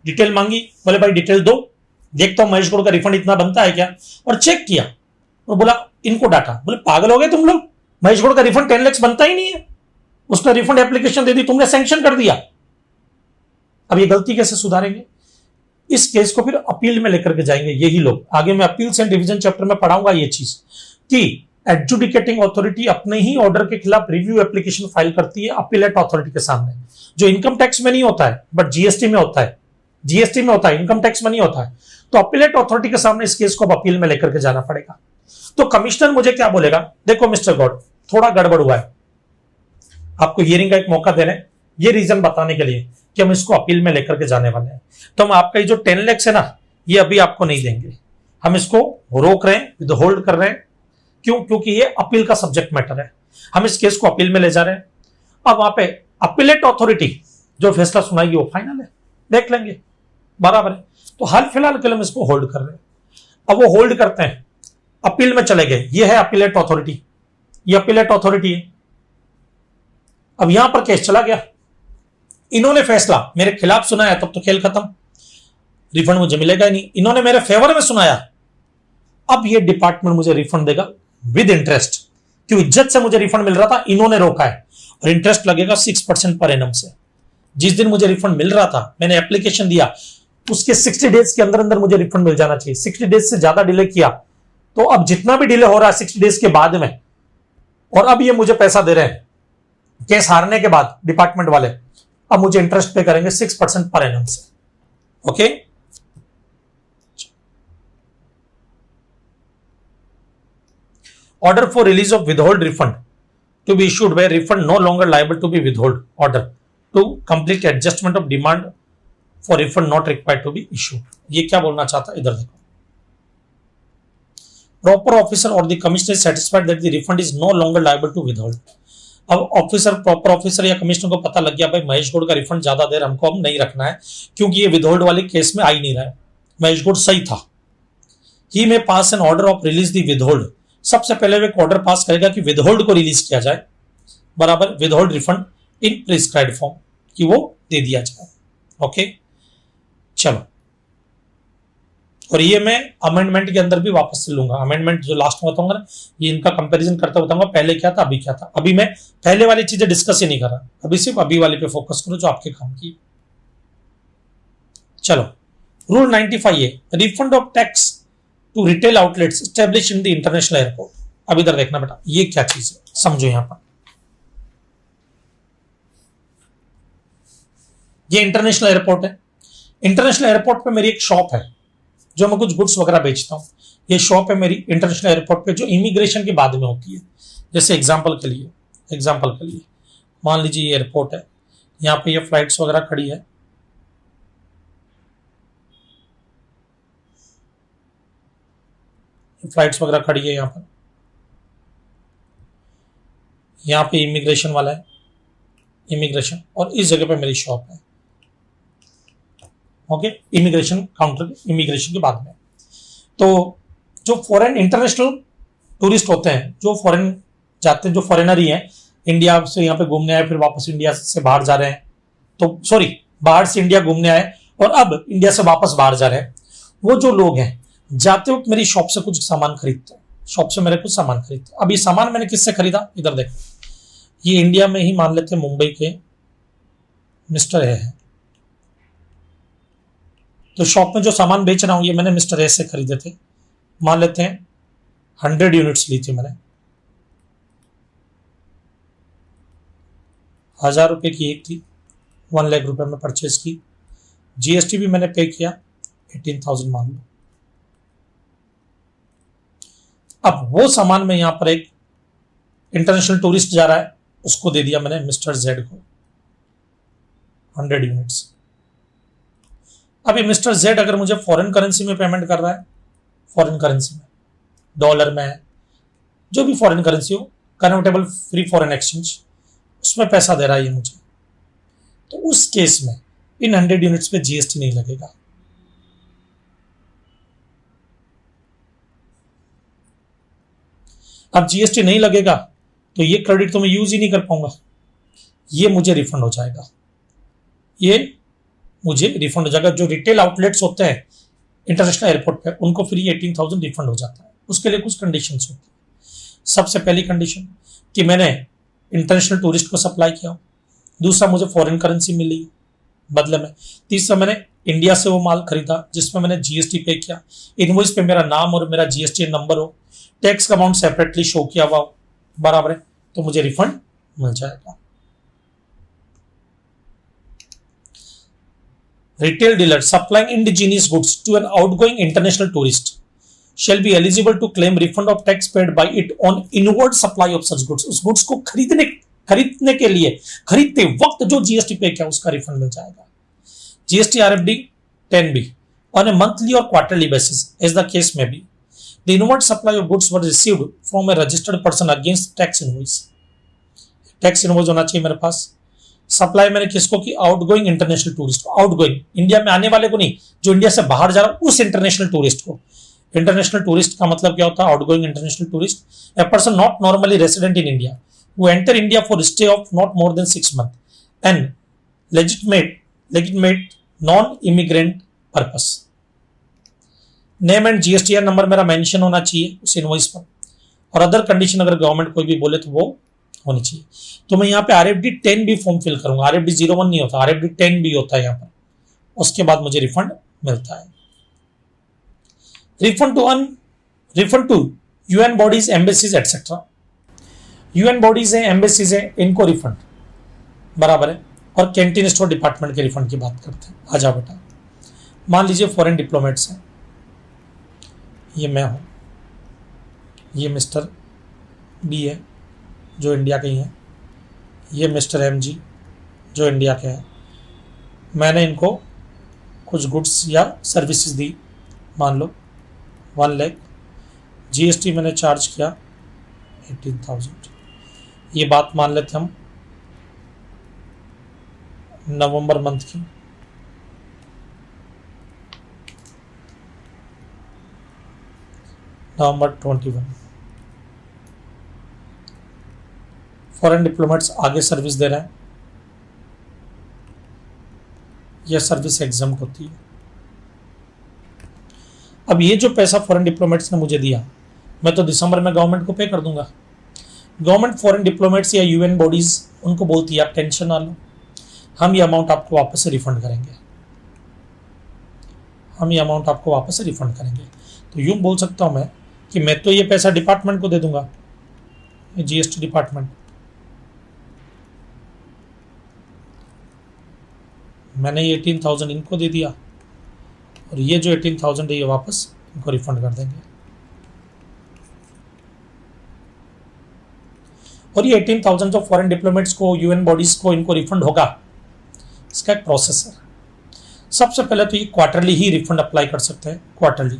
डिटेल मांगी, बोले भाई डिटेल दो, देखता हूं महेश गौड़ का रिफंड इतना बनता है क्या, और चेक किया और बोला इनको डाटा। बोले पागल हो गए तुम लोग, महेश गौड़ का रिफंड 10 लाख बनता ही नहीं है, उसने रिफंड एप्लीकेशन दे दी, तुमने सैंक्शन कर दिया। अब ये गलती कैसे सुधारेंगे? इस केस को फिर अपील में लेकर के जाएंगे यही लोग। आगे मैं अपील्स एंड डिवीजन चैप्टर में पढ़ाऊंगा ये चीज कि एडजुडिकेटिंग अथॉरिटी अपने ही ऑर्डर के खिलाफ रिव्यू एप्लीकेशन फाइल करती है अपीलेट अथॉरिटी के सामने, जो इनकम टैक्स में नहीं होता है बट जीएसटी में होता है, जीएसटी में होता है, इनकम टैक्स में नहीं होता है। तो अपीलेट अथॉरिटी के सामने इस केस को अब अपील में लेकर के जाना पड़ेगा। तो कमिश्नर मुझे क्या बोलेगा, देखो मिस्टर गौड़ थोड़ा गड़बड़ हुआ है, आपको हियरिंग का एक मौका दे रहे हैं, ये रीजन बताने के लिए कि हम इसको अपील में लेकर के जाने वाले हैं। तो हम आपका ये जो 10 लाख है ना, ये अभी आपको नहीं देंगे, हम इसको रोक रहे हैं, विद होल्ड कर रहे हैं। क्यों? क्योंकि ये अपील का सब्जेक्ट मैटर है, हम इस केस को अपील में ले जा रहे हैं। अब वहां पे अपीलेट अथॉरिटी जो फैसला सुनाएगी वो फाइनल है, देख लेंगे, बराबर है। तो हाल फिलहाल के लिए हम इसको होल्ड कर रहे हैं। अब वो होल्ड करते हैं, अपील में चले गए, ये है अपीलेट अथॉरिटी, ये अपीलेट अथॉरिटी है। अब यहां पर केस चला गया, इन्होंने फैसला मेरे खिलाफ सुनाया, तब तो खेल खत्म, रिफंड मुझे मिलेगा ही नहीं। इन्होंने मेरे फेवर में सुनाया, अब ये डिपार्टमेंट मुझे रिफंड देगा विद इंटरेस्ट, क्यों इज्जत से मुझे रिफंड मिल रहा था, इन्होंने रोका है, और इंटरेस्ट लगेगा 6% पर एनम से। जिस दिन मुझे रिफंड मिल रहा था, मैंने एप्लीकेशन दिया, उसके 60 डेज के अंदर अंदर मुझे रिफंड मिल जाना चाहिए। 60 डेज से ज्यादा डिले किया तो अब जितना भी डिले हो रहा है 60 डेज के बाद में, और अब ये मुझे पैसा दे रहे हैं केस हारने के बाद डिपार्टमेंट वाले, अब मुझे इंटरेस्ट पे करेंगे 6% पर एनम से। Okay, order for release of withhold refund to be issued where refund no longer liable to be withhold, order to complete adjustment of demand for refund not required to be issued। ये क्या बोलना चाहता है, इधर देखो। Proper officer or the commissioner is satisfied that the refund is no longer liable to withhold। अब officer, proper officer या commissioner को पता लग गया भाई महेश गौड़ का रिफंड ज्यादा देर हमको अब नहीं रखना है, क्योंकि ये विदहोल्ड वाले केस में आ ही नहीं रहा है, महेश गौड़ सही था। ही में pass an order of release the withhold, सबसे पहले वो एक ऑर्डर पास करेगा कि विदहोल्ड को रिलीज किया जाए, बराबर, विदहोल्ड रिफंड इन प्रिस्क्राइब्ड फॉर्म, कि वो दे दिया जाए। ओके, चलो, और ये मैं अमेंडमेंट के अंदर भी वापस से लूंगा। अमेंडमेंट जो लास्ट में बताऊंगा ना, ये इनका कंपैरिजन करता बताऊंगा, पहले क्या था अभी क्या था। अभी मैं पहले वाली चीजें डिस्कस ही नहीं कर रहा, अभी सिर्फ अभी वाले पे फोकस करो जो आपके काम की। चलो, रूल 95 है, refund of tax to retail outlets establish in the international airport. अब इधर देखना बेटा, ये क्या चीज है समझो। यहां पर ये इंटरनेशनल एयरपोर्ट है। इंटरनेशनल एयरपोर्ट पे मेरी एक शॉप है जो मैं कुछ गुड्स वगैरह बेचता हूं। ये शॉप है मेरी इंटरनेशनल एयरपोर्ट पे, जो इमिग्रेशन के बाद में होती है। जैसे एग्जांपल के लिए मान लीजिए ये एयरपोर्ट है, यहाँ पे ये फ्लाइट्स वगैरह खड़ी है। फ्लाइट्स वगैरह खड़ी है यहाँ पे इमिग्रेशन वाला है, इमिग्रेशन, और इस जगह पे मेरी शॉप है। ओके, इमिग्रेशन काउंटर, इमिग्रेशन के बाद में। तो जो फॉरेन इंटरनेशनल टूरिस्ट होते हैं, जो फॉरेन जाते हैं, जो फॉरेनर ही हैं, इंडिया से यहाँ पे घूमने आए, फिर वापस इंडिया से बाहर जा रहे हैं, तो सॉरी, बाहर से इंडिया घूमने आए और अब इंडिया से वापस बाहर जा रहे हैं, वो जो लोग हैं जाते वक्त मेरी शॉप से कुछ सामान खरीदते हैं, शॉप से मेरे कुछ सामान खरीदते हैं। अब ये सामान मैंने किससे खरीदा, इधर देखो, ये इंडिया में ही मान लेते हैं मुंबई के मिस्टर ए है। तो शॉप में जो सामान बेच रहा हूं ये मैंने मिस्टर ए से खरीदे थे। मान लेते हैं 100 यूनिट्स ली थी मैंने, 1000 रुपए की एक थी, 1 लाख रुपए में परचेज की। जीएसटी भी मैंने पे किया 18,000 मान लो। अब वो सामान में यहां पर एक इंटरनेशनल टूरिस्ट जा रहा है, उसको दे दिया मैंने मिस्टर जेड को 100 यूनिट्स। अब ये मिस्टर जेड अगर मुझे फॉरेन करेंसी में पेमेंट कर रहा है, फॉरेन करेंसी में, डॉलर में, जो भी फॉरेन करेंसी हो, कन्वर्टेबल फ्री फॉरेन एक्सचेंज, उसमें पैसा दे रहा है ये मुझे, तो उस केस में इन 100 यूनिट्स पे जीएसटी नहीं लगेगा। अब जीएसटी नहीं लगेगा तो ये क्रेडिट तो मैं यूज ही नहीं कर पाऊंगा, ये मुझे रिफंड हो जाएगा, ये मुझे रिफंड हो जाएगा। जो रिटेल आउटलेट्स होते हैं इंटरनेशनल एयरपोर्ट पे, उनको फ्री 18,000 रिफंड हो जाता है। उसके लिए कुछ कंडीशंस होती है। सबसे पहली कंडीशन कि मैंने इंटरनेशनल टूरिस्ट को सप्लाई किया, दूसरा मुझे फॉरेन करेंसी मिली बदले में, तीसरा मैंने इंडिया से वो माल खरीदा जिसमें मैंने जीएसटी पे किया, इनवॉइस पे मेरा नाम और मेरा जीएसटी नंबर हो, टैक्स का अमाउंट सेपरेटली शो किया हुआ बराबर है, तो मुझे रिफंड मिल जाएगा। Retail dealer supplying indigenous goods to an outgoing international tourist shall be eligible to claim refund of tax paid by it on inward supply of such goods। उस goods को खरीदने के लिए, खरीदते वक्त जो जीएसटी पे किया उसका रिफंड मिल जाएगा। GST RFD 10B on a monthly or quarterly basis as the case may be, the inward supply of goods were received from a registered person against tax invoice। Tax invoice होना चाहिए मेरे पास। Supply मैंने किसको की, outgoing international tourist को, outgoing India में आने वाले को नहीं, जो इंडिया से बाहर जा रहा है उस इंटरनेशनल टूरिस्ट को। इंटरनेशनल टूरिस्ट का मतलब क्या होता है, outgoing international tourist, a person not normally resident in India who enter India for stay of not more than 6 month and legitimate non immigrant purpose. Name and GSTR number मेरा mention होना चाहिए उस invoice पर, और other condition अगर government कोई भी बोले तो वो होनी चाहिए। तो मैं यहाँ पे RFD 10B फॉर्म फिल करूंगा, RFD 01 नहीं होता, RFD 10B होता है यहाँ पर। उसके बाद मुझे रिफंड मिलता है। Refund to UN bodies, embassies etcetera. UN bodies है, एम्बेसीज है, इनको रिफंड बराबर है। और कैंटीन स्टोर डिपार्टमेंट के रिफंड की बात करते हैं। आजा बेटा, मान लीजिए फॉरेन डिप्लोमेट्स हैं, ये मैं हूं, ये मिस्टर B है जो इंडिया के ही हैं, ये मिस्टर MG जो इंडिया के हैं। मैंने इनको कुछ गुड्स या सर्विसेज दी, मान लो 1 लाख, जीएसटी मैंने चार्ज किया 18,000। ये बात मान लेते हम नवंबर मंथ की। नवंबर 21 फॉरेन डिप्लोमेट्स आगे सर्विस दे रहे हैं, यह सर्विस एग्जम्प्ट होती है। अब ये जो पैसा फॉरेन डिप्लोमेट्स ने मुझे दिया, मैं तो दिसंबर में गवर्नमेंट को पे कर दूंगा। गवर्नमेंट फॉरेन डिप्लोमेट्स या यूएन बॉडीज उनको बोलती है आप टेंशन ना लो, हम ये अमाउंट आपको वापस से रिफंड करेंगे, हम ये अमाउंट आपको वापस से रिफंड करेंगे। तो यूं बोल सकता हूं मैं कि मैं तो ये पैसा डिपार्टमेंट को दे दूंगा, जीएसटी डिपार्टमेंट, मैंने ये 18,000 इनको दे दिया और ये जो 18,000 है ये वापस इनको रिफंड कर देंगे। और ये 18,000 जो फॉरेन डिप्लोमेट्स को, यूएन बॉडीज को, इनको रिफंड होगा, इसका एक प्रोसेस है। सबसे पहले तो ये क्वार्टरली ही रिफंड अप्लाई कर सकते हैं, quarterly,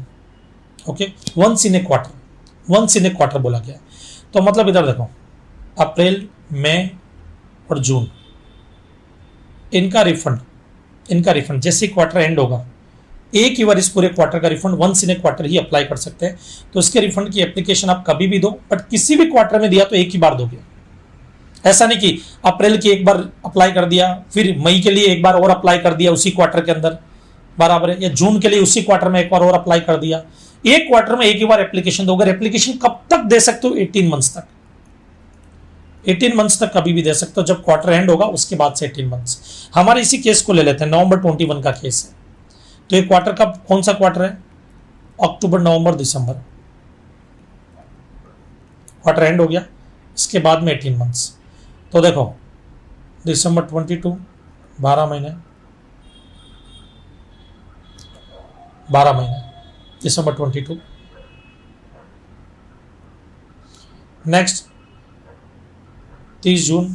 okay, once in a quarter, once in a quarter बोला गया है। तो मतलब इधर देखो, अप्रैल, मई और जून, इनका रिफंड जैसे क्वार्टर एंड होगा, एक ही बार इस पूरे क्वार्टर का refund once in a quarter ही अप्लाई कर सकते हैं। तो इसके रिफंड की एप्लीकेशन आप कभी भी दो, बट किसी भी क्वार्टर में दिया तो एक ही बार दोगे। ऐसा नहीं कि अप्रैल की एक बार अप्लाई कर दिया, फिर मई के लिए एक बार और अप्लाई कर दिया उसी क्वार्टर के अंदर, बराबर है, या जून के लिए उसी क्वार्टर में एक बार और अप्लाई कर दिया। एक क्वार्टर में एक ही बार एप्लीकेशन दो। अगर एप्लीकेशन कब तक दे सकते हो? 18 मंथ्स तक, 18 मंथ्स तक कभी भी दे सकते हो। जब क्वार्टर एंड होगा उसके बाद से 18 मंथ्स। हमारे इसी केस को ले लेते हैं, नवंबर 21 का केस है। तो ये क्वार्टर का कौन सा क्वार्टर है? अक्टूबर, नवंबर, दिसंबर, क्वार्टर एंड हो गया, इसके बाद में 18 मंथ्स। तो देखो, दिसंबर 22, 12 महीने, 12 महीने, दिसंबर 22। नेक्स्ट 30 जून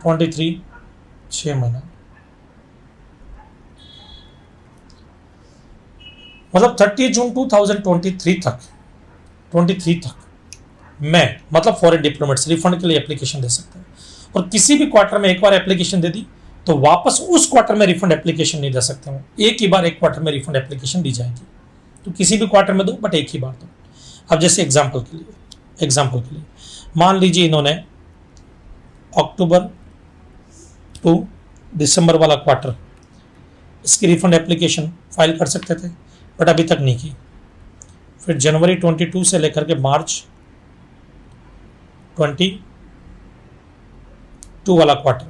23, 6 महीने, मतलब 30 जून 2023 तक, 23 तक मैं, मतलब फॉरेन डिप्लोमेट्स रिफंड के लिए एप्लीकेशन दे सकते हैं। और किसी भी क्वार्टर में एक बार एप्लीकेशन दे दी तो वापस उस क्वार्टर में रिफंड एप्लीकेशन नहीं दे सकते हो, एक ही बार एक क्वार्टर में रिफंड एप्लीकेशन दी जाएगी। तो किसी भी क्वार्टर में दो, बट एक ही बार दो। अब जैसे एग्जाम्पल के लिए मान लीजिए इन्होंने अक्टूबर टू दिसंबर वाला क्वार्टर, इसकी रिफंड एप्लीकेशन फाइल कर सकते थे, बट अभी तक नहीं की। फिर जनवरी 22 से लेकर के मार्च 22 वाला क्वार्टर,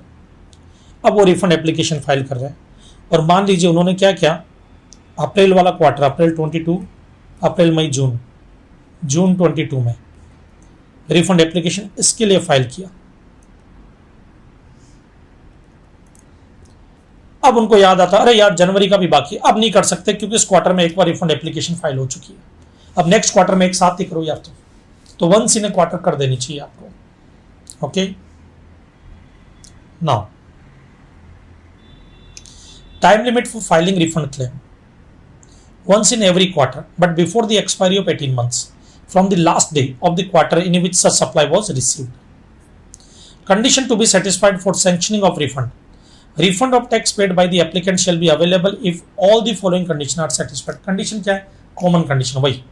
अब वो रिफंड एप्लीकेशन फाइल कर रहे हैं। और मान लीजिए उन्होंने क्या किया, अप्रैल वाला क्वार्टर, अप्रैल 22, अप्रैल, मई, जून, जून 22 में रिफंड एप्लीकेशन इसके लिए फाइल किया। अब उनको याद आता, अरे यार जनवरी का भी बाकी, अब नहीं कर सकते क्योंकि इस क्वार्टर में एक बार रिफंड एप्लीकेशन फाइल हो चुकी है। अब नेक्स्ट क्वार्टर में एक साथ ही करो यार, तो वंस इन ए क्वार्टर कर देनी चाहिए आपको। Okay, now time limit for filing refund claim, once in every quarter, but before the expiry of 18 months from the last day of the quarter in which such supply was received. Condition to be satisfied for sanctioning of refund. Refund of tax paid by the applicant shall be available if all the following conditions are satisfied. Condition क्या है? Common condition वही।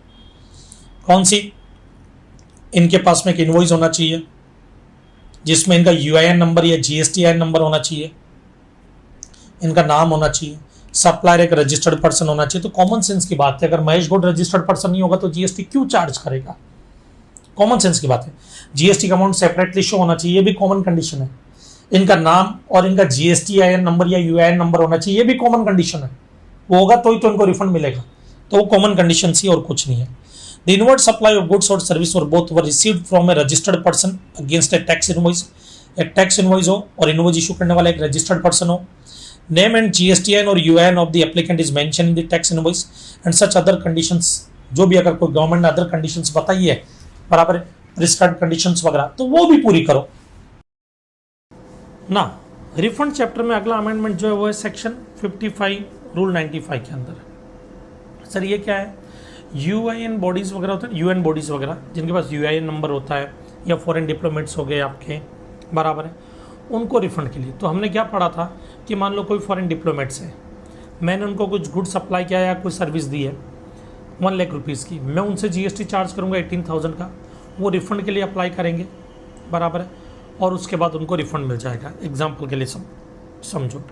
कौन सी? इनके पास में एक invoice होना चाहिए जिसमें इनका यूआईएन नंबर या जीएसटीआईएन नंबर होना चाहिए, इनका नाम होना चाहिए, सप्लायर एक रजिस्टर्ड पर्सन होना चाहिए। तो कॉमन सेंस की बात है, अगर महेश गौड़ रजिस्टर्ड पर्सन नहीं होगा तो जीएसटी क्यों चार्ज करेगा? कॉमन सेंस की बात है। जीएसटी का अमाउंट सेपरेटली शो होना चाहिए, ये भी कॉमन कंडीशन है। इनका नाम और इनका जीएसटीआईएन नंबर या यूआईएन नंबर होना चाहिए, ये भी कॉमन कंडीशन है। वो होगा तो ही तो इनको रिफंड मिलेगा। तो वो कॉमन कंडीशन ही और कुछ नहीं है। The inward supply of goods और सर्विस और both were received from A registered person against A tax invoice, एक टैक्स इनवॉइस हो और इनवॉइस इशू करने वाला एक रजिस्टर्ड पर्सन हो। Name and GSTN और UIN of the applicant is mentioned in the tax invoice and such other conditions, जो भी अगर कोई गवर्नमेंट ने अदर कंडीशंस बताई है, बराबर प्रिस्क्राइब्ड कंडीशंस वगैरह, तो वो भी पूरी करो ना। रिफंड चैप्टर में अगला अमेंडमेंट जो है वो है सेक्शन 55 रूल 95 के अंदर। सर ये क्या है? UIN बॉडीज़ वगैरह होते हैं, UN बॉडीज़ वगैरह जिनके पास UIN नंबर होता है या फॉरेन डिप्लोमेट्स हो गए आपके, बराबर है, उनको रिफंड के लिए। तो हमने क्या पढ़ा था कि मान लो कोई फॉरेन डिप्लोमेट्स है, मैंने उनको कुछ गुड सप्लाई किया या कोई सर्विस दी है 1 लाख रुपीज़ की, मैं उनसे जीएसटी चार्ज करूँगा 18,000 का, वो रिफंड के लिए अप्लाई करेंगे, बराबर है, और उसके बाद उनको रिफंड मिल जाएगा। एग्जाम्पल के लिए समझो,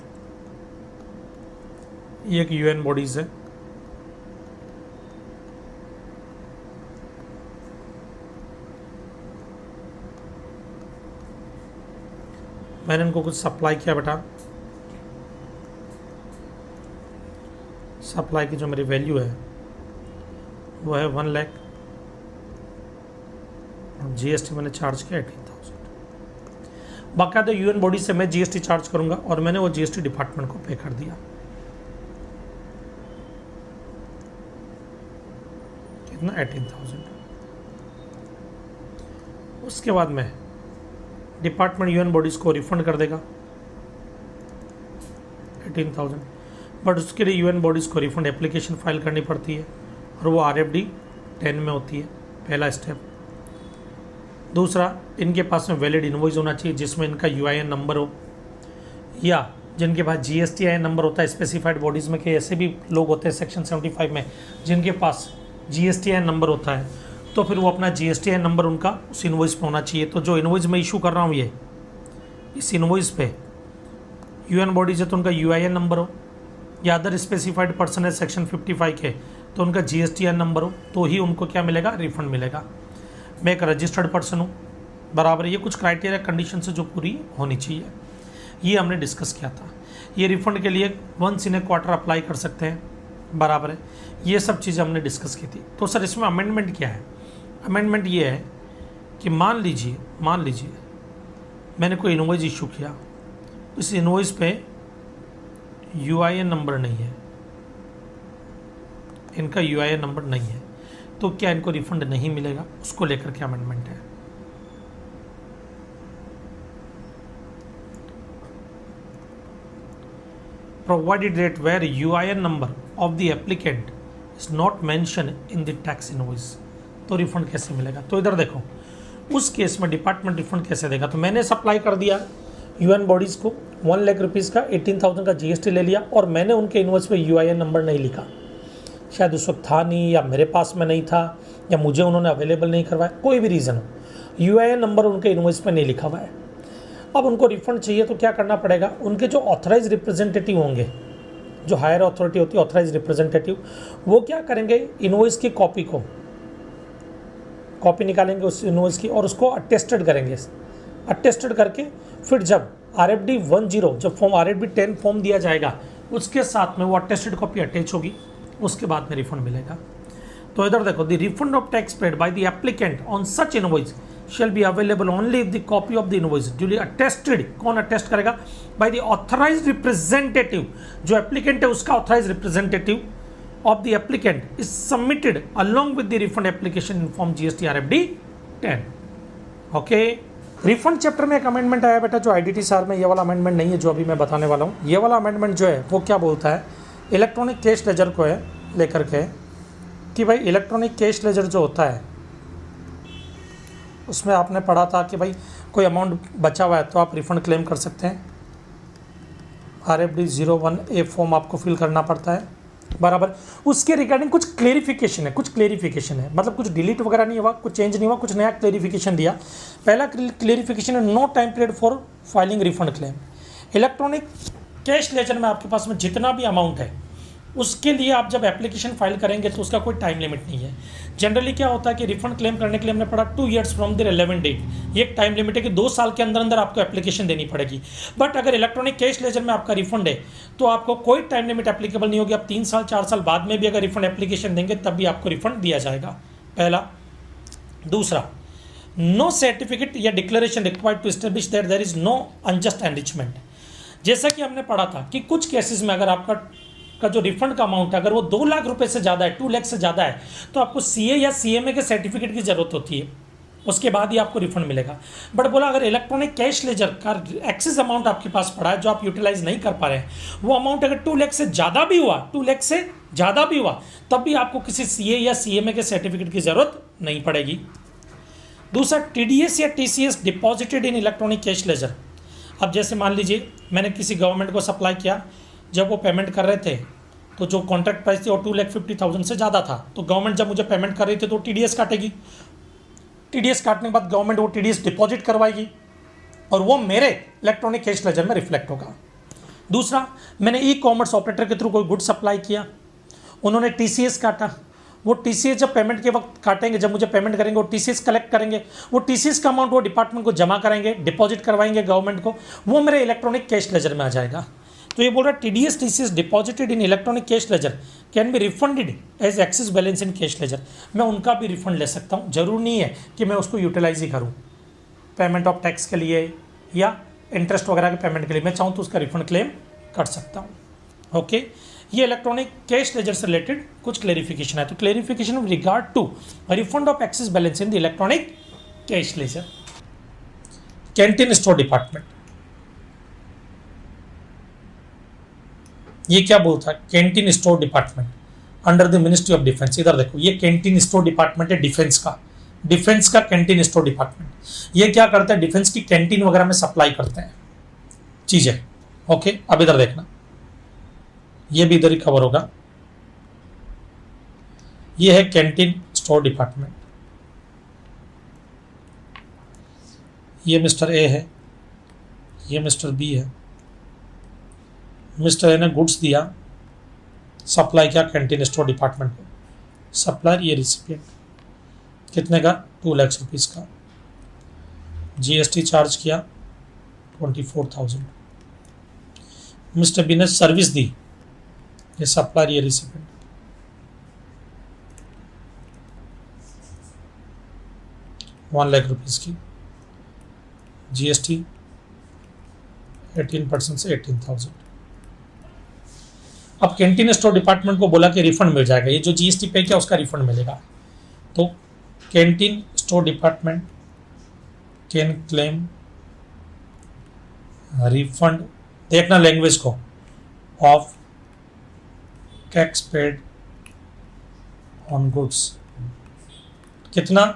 ये एक UN बॉडीज़ है, मैंने इनको कुछ सप्लाई किया बेटा, सप्लाई की जो मेरी वैल्यू है वो है 1 लाख, और जीएसटी मैंने चार्ज किया 18,000। बाकायदा यूएन बॉडी से मैं जीएसटी चार्ज करूंगा और मैंने वो जीएसटी डिपार्टमेंट को पे कर दिया। कितना? 18,000। उसके बाद में डिपार्टमेंट यूएन बॉडीज को रिफंड कर देगा 18,000, बट उसके लिए यूएन बॉडीज को रिफंड एप्लीकेशन फाइल करनी पड़ती है और वो RFD 10 में होती है, पहला स्टेप। दूसरा, इनके पास में वैलिड इनवॉइस होना चाहिए जिसमें इनका UIN नंबर हो, या जिनके पास GSTIN नंबर होता है। स्पेसिफाइड बॉडीज़ में के ऐसे भी लोग होते हैं सेक्शन 75 में जिनके पास GSTIN नंबर होता है, तो फिर वो अपना GSTIN नंबर उनका उस इनवॉइस पे होना चाहिए। तो जो इनवॉइस मैं इशू कर रहा हूँ ये, इस इनवॉइस पे यूएन बॉडीज है तो उनका UIN नंबर हो, या अदर स्पेसिफाइड पर्सन है सेक्शन 55 के तो उनका GSTIN नंबर हो, तो ही उनको क्या मिलेगा? रिफंड मिलेगा। मैं एक रजिस्टर्ड पर्सन हूँ, बराबर। ये कुछ क्राइटेरिया कंडीशन से जो पूरी होनी चाहिए, ये हमने डिस्कस किया था। ये रिफंड के लिए 1 इन ए क्वार्टर अप्लाई कर सकते हैं, बराबर है। ये सब चीज़ें हमने डिस्कस की थी। तो सर इसमें अमेंडमेंट क्या है? अमेंडमेंट ये है कि मान लीजिए मैंने कोई इनवॉइस इशू किया, इस इनवॉइस पे UIN नंबर नहीं है, इनका UIN नंबर नहीं है, तो क्या इनको रिफंड नहीं मिलेगा? उसको लेकर के अमेंडमेंट है। Provided that where UIN number of the applicant is not mention in the tax invoice, तो रिफंड कैसे मिलेगा? तो इधर देखो, उस केस में डिपार्टमेंट रिफंड कैसे देगा? तो मैंने सप्लाई कर दिया यूएन बॉडीज़ को 1 लाख रुपीज़ का, 18,000 का GST ले लिया, और मैंने उनके इनवॉइस पे UIN नंबर नहीं लिखा। शायद उस वक्त था नहीं, या मेरे पास में नहीं था, या मुझे उन्होंने अवेलेबल नहीं करवाया, कोई भी रीज़न हो, UIN नंबर उनके इनवॉइस पे नहीं लिखा हुआ है। अब उनको रिफंड चाहिए तो क्या करना पड़ेगा? उनके जो ऑथराइज रिप्रेजेंटेटिव होंगे, जो हायर अथॉरिटी होती है ऑथराइज रिप्रेजेंटेटिव, वो क्या करेंगे? इनवॉइस की कॉपी निकालेंगे उस इनवॉइस की और उसको अटेस्टेड करेंगे। अटेस्टेड करके फिर जब RFD 10 जब फॉर्म RFD 10 फॉर्म दिया जाएगा, उसके साथ में वो अटेस्टेड कॉपी अटैच होगी, उसके बाद में रिफंड मिलेगा। तो इधर देखो, the refund of tax paid by the applicant on such invoice shall be available only if the copy of the invoice duly attested, कौन अटेस्ट करेगा? by the authorized representative, जो एप्लीकेंट है उसका authorized representative of the applicant is submitted along with the refund application in form GST RFD 10। Okay, refund chapter में एक amendment आया बेटा जो IDT सार में, ये वाला अमेंडमेंट नहीं है जो अभी मैं बताने वाला हूँ। ये वाला अमेंडमेंट जो है वो क्या बोलता है? इलेक्ट्रॉनिक कैश लेजर को है लेकर के कि भाई इलेक्ट्रॉनिक कैश लेजर जो होता है उसमें आपने पढ़ा था कि भाई कोई अमाउंट बचा हुआ है तो आप रिफ़ंड क्लेम कर सकते हैं। RFD 01A फॉर्म आपको फिल करना पड़ता है, बराबर। उसके रिगार्डिंग कुछ क्लेरिफिकेशन है, मतलब कुछ डिलीट वगैरह नहीं हुआ, कुछ चेंज नहीं हुआ, कुछ नया क्लेरिफिकेशन दिया। पहला क्लेरिफिकेशन है no time period for filing refund claim. Electronic cash ledger में आपके पास में जितना भी अमाउंट है उसके लिए आप जब एप्लीकेशन फाइल करेंगे तो उसका कोई टाइम लिमिट नहीं है। जनरली क्या होता है कि रिफंड क्लेम करने के लिए हमने पढ़ा 2 years from the relevant date, ये एक टाइम लिमिट है कि 2 साल के अंदर अंदर आपको एप्लीकेशन देनी पड़ेगी। बट अगर इलेक्ट्रॉनिक कैश लेजर में आपका रिफंड है तो आपको कोई टाइम लिमिट एप्लीकेबल नहीं होगी। आप 3 साल 4 साल बाद में भी अगर रिफंड एप्लीकेशन देंगे तब भी आपको रिफंड दिया जाएगा, पहला। दूसरा, नो सर्टिफिकेट या declaration required to establish that there is no unjust enrichment. जैसा कि हमने पढ़ा था कि कुछ केसेस में अगर आपका जो रिफंड का अमाउंट है अगर वो 2 लाख रुपए से ज़्यादा है, 2 लाख से ज़्यादा है, तो आपको CA या CMA के सर्टिफिकेट की ज़रूरत होती है, उसके बाद ही आपको रिफंड मिलेगा। बट बोला अगर इलेक्ट्रॉनिक कैश लेजर का एक्सेस अमाउंट आपके पास पड़ा है जो आप यूटिलाइज नहीं कर पा रहे हैं, वो अमाउंट अगर 2 लाख से ज़्यादा भी हुआ, 2 लाख से ज़्यादा भी हुआ, तब भी आपको किसी CA या CMA के सर्टिफिकेट की ज़रूरत नहीं पड़ेगी। दूसरा, TDS या TCS deposited in electronic cash laser. अब जैसे मान लीजिए मैंने किसी गवर्नमेंट को सप्लाई किया, जब वो पेमेंट कर रहे थे तो जो कॉन्ट्रैक्ट प्राइस थी वो 2,50,000 से ज़्यादा था, तो गवर्नमेंट जब मुझे पेमेंट कर रही थी तो TDS काटेगी। TDS काटने के बाद गवर्नमेंट वो TDS डिपॉजिट करवाएगी और वो मेरे इलेक्ट्रॉनिक कैश लेजर में रिफ्लेक्ट होगा। दूसरा, मैंने ई-कॉमर्स ऑपरेटर के थ्रू कोई गुड सप्लाई किया, उन्होंने TCS काटा, वो TCS जब पेमेंट के वक्त काटेंगे, जब मुझे पेमेंट करेंगे वो TCS कलेक्ट करेंगे, वो TCS का अमाउंट वो डिपार्टमेंट को जमा कराएंगे, डिपॉजिट करवाएंगे गवर्नमेंट को, वो मेरे इलेक्ट्रॉनिक कैश लेजर में आ जाएगा। तो ये बोल रहा है TDS TCS deposited in electronic cash ledger can be refunded as excess balance in cash ledger. मैं उनका भी रिफंड ले सकता हूँ, जरूर नहीं है कि मैं उसको यूटिलाइज ही करूँ पेमेंट ऑफ टैक्स के लिए या इंटरेस्ट वगैरह के पेमेंट के लिए। मैं चाहूँ तो उसका रिफंड क्लेम कर सकता हूँ। ओके, ये इलेक्ट्रॉनिक कैश लेजर से रिलेटेड कुछ क्लेरिफिकेशन है। तो clarification with regard to refund of excess balance in the electronic cash ledger. Canteen store department, ये क्या बोलता है? Canteen store department under the ministry of defence. इधर देखो, ये कैंटीन स्टोर डिपार्टमेंट है डिफेंस का कैंटीन स्टोर डिपार्टमेंट। ये क्या करता है? डिफेंस की कैंटीन वगैरह में सप्लाई करते हैं चीजें। ओके, अब इधर देखना, ये भी इधर ही कवर होगा। ये है कैंटीन स्टोर डिपार्टमेंट। ये मिस्टर ए है, ये मिस्टर बी है। मिस्टर ए ने गुड्स दिया, सप्लाई किया कैंटीन स्टोर डिपार्टमेंट को। सप्लायर ये रिसिपिएंट, कितने का? 2 लाख रुपीज का। GST चार्ज किया 24,000। मिस्टर बी ने सर्विस दी, ये सप्लायर ये रिसिपिएंट। ₹1 लाख की। GST 18% से 18,000। अब कैंटीन स्टोर डिपार्टमेंट को बोला कि रिफंड मिल जाएगा, ये जो GST पे किया उसका रिफंड मिलेगा। तो canteen store department can claim refund, देखना लैंग्वेज को, of tax paid on goods. कितना?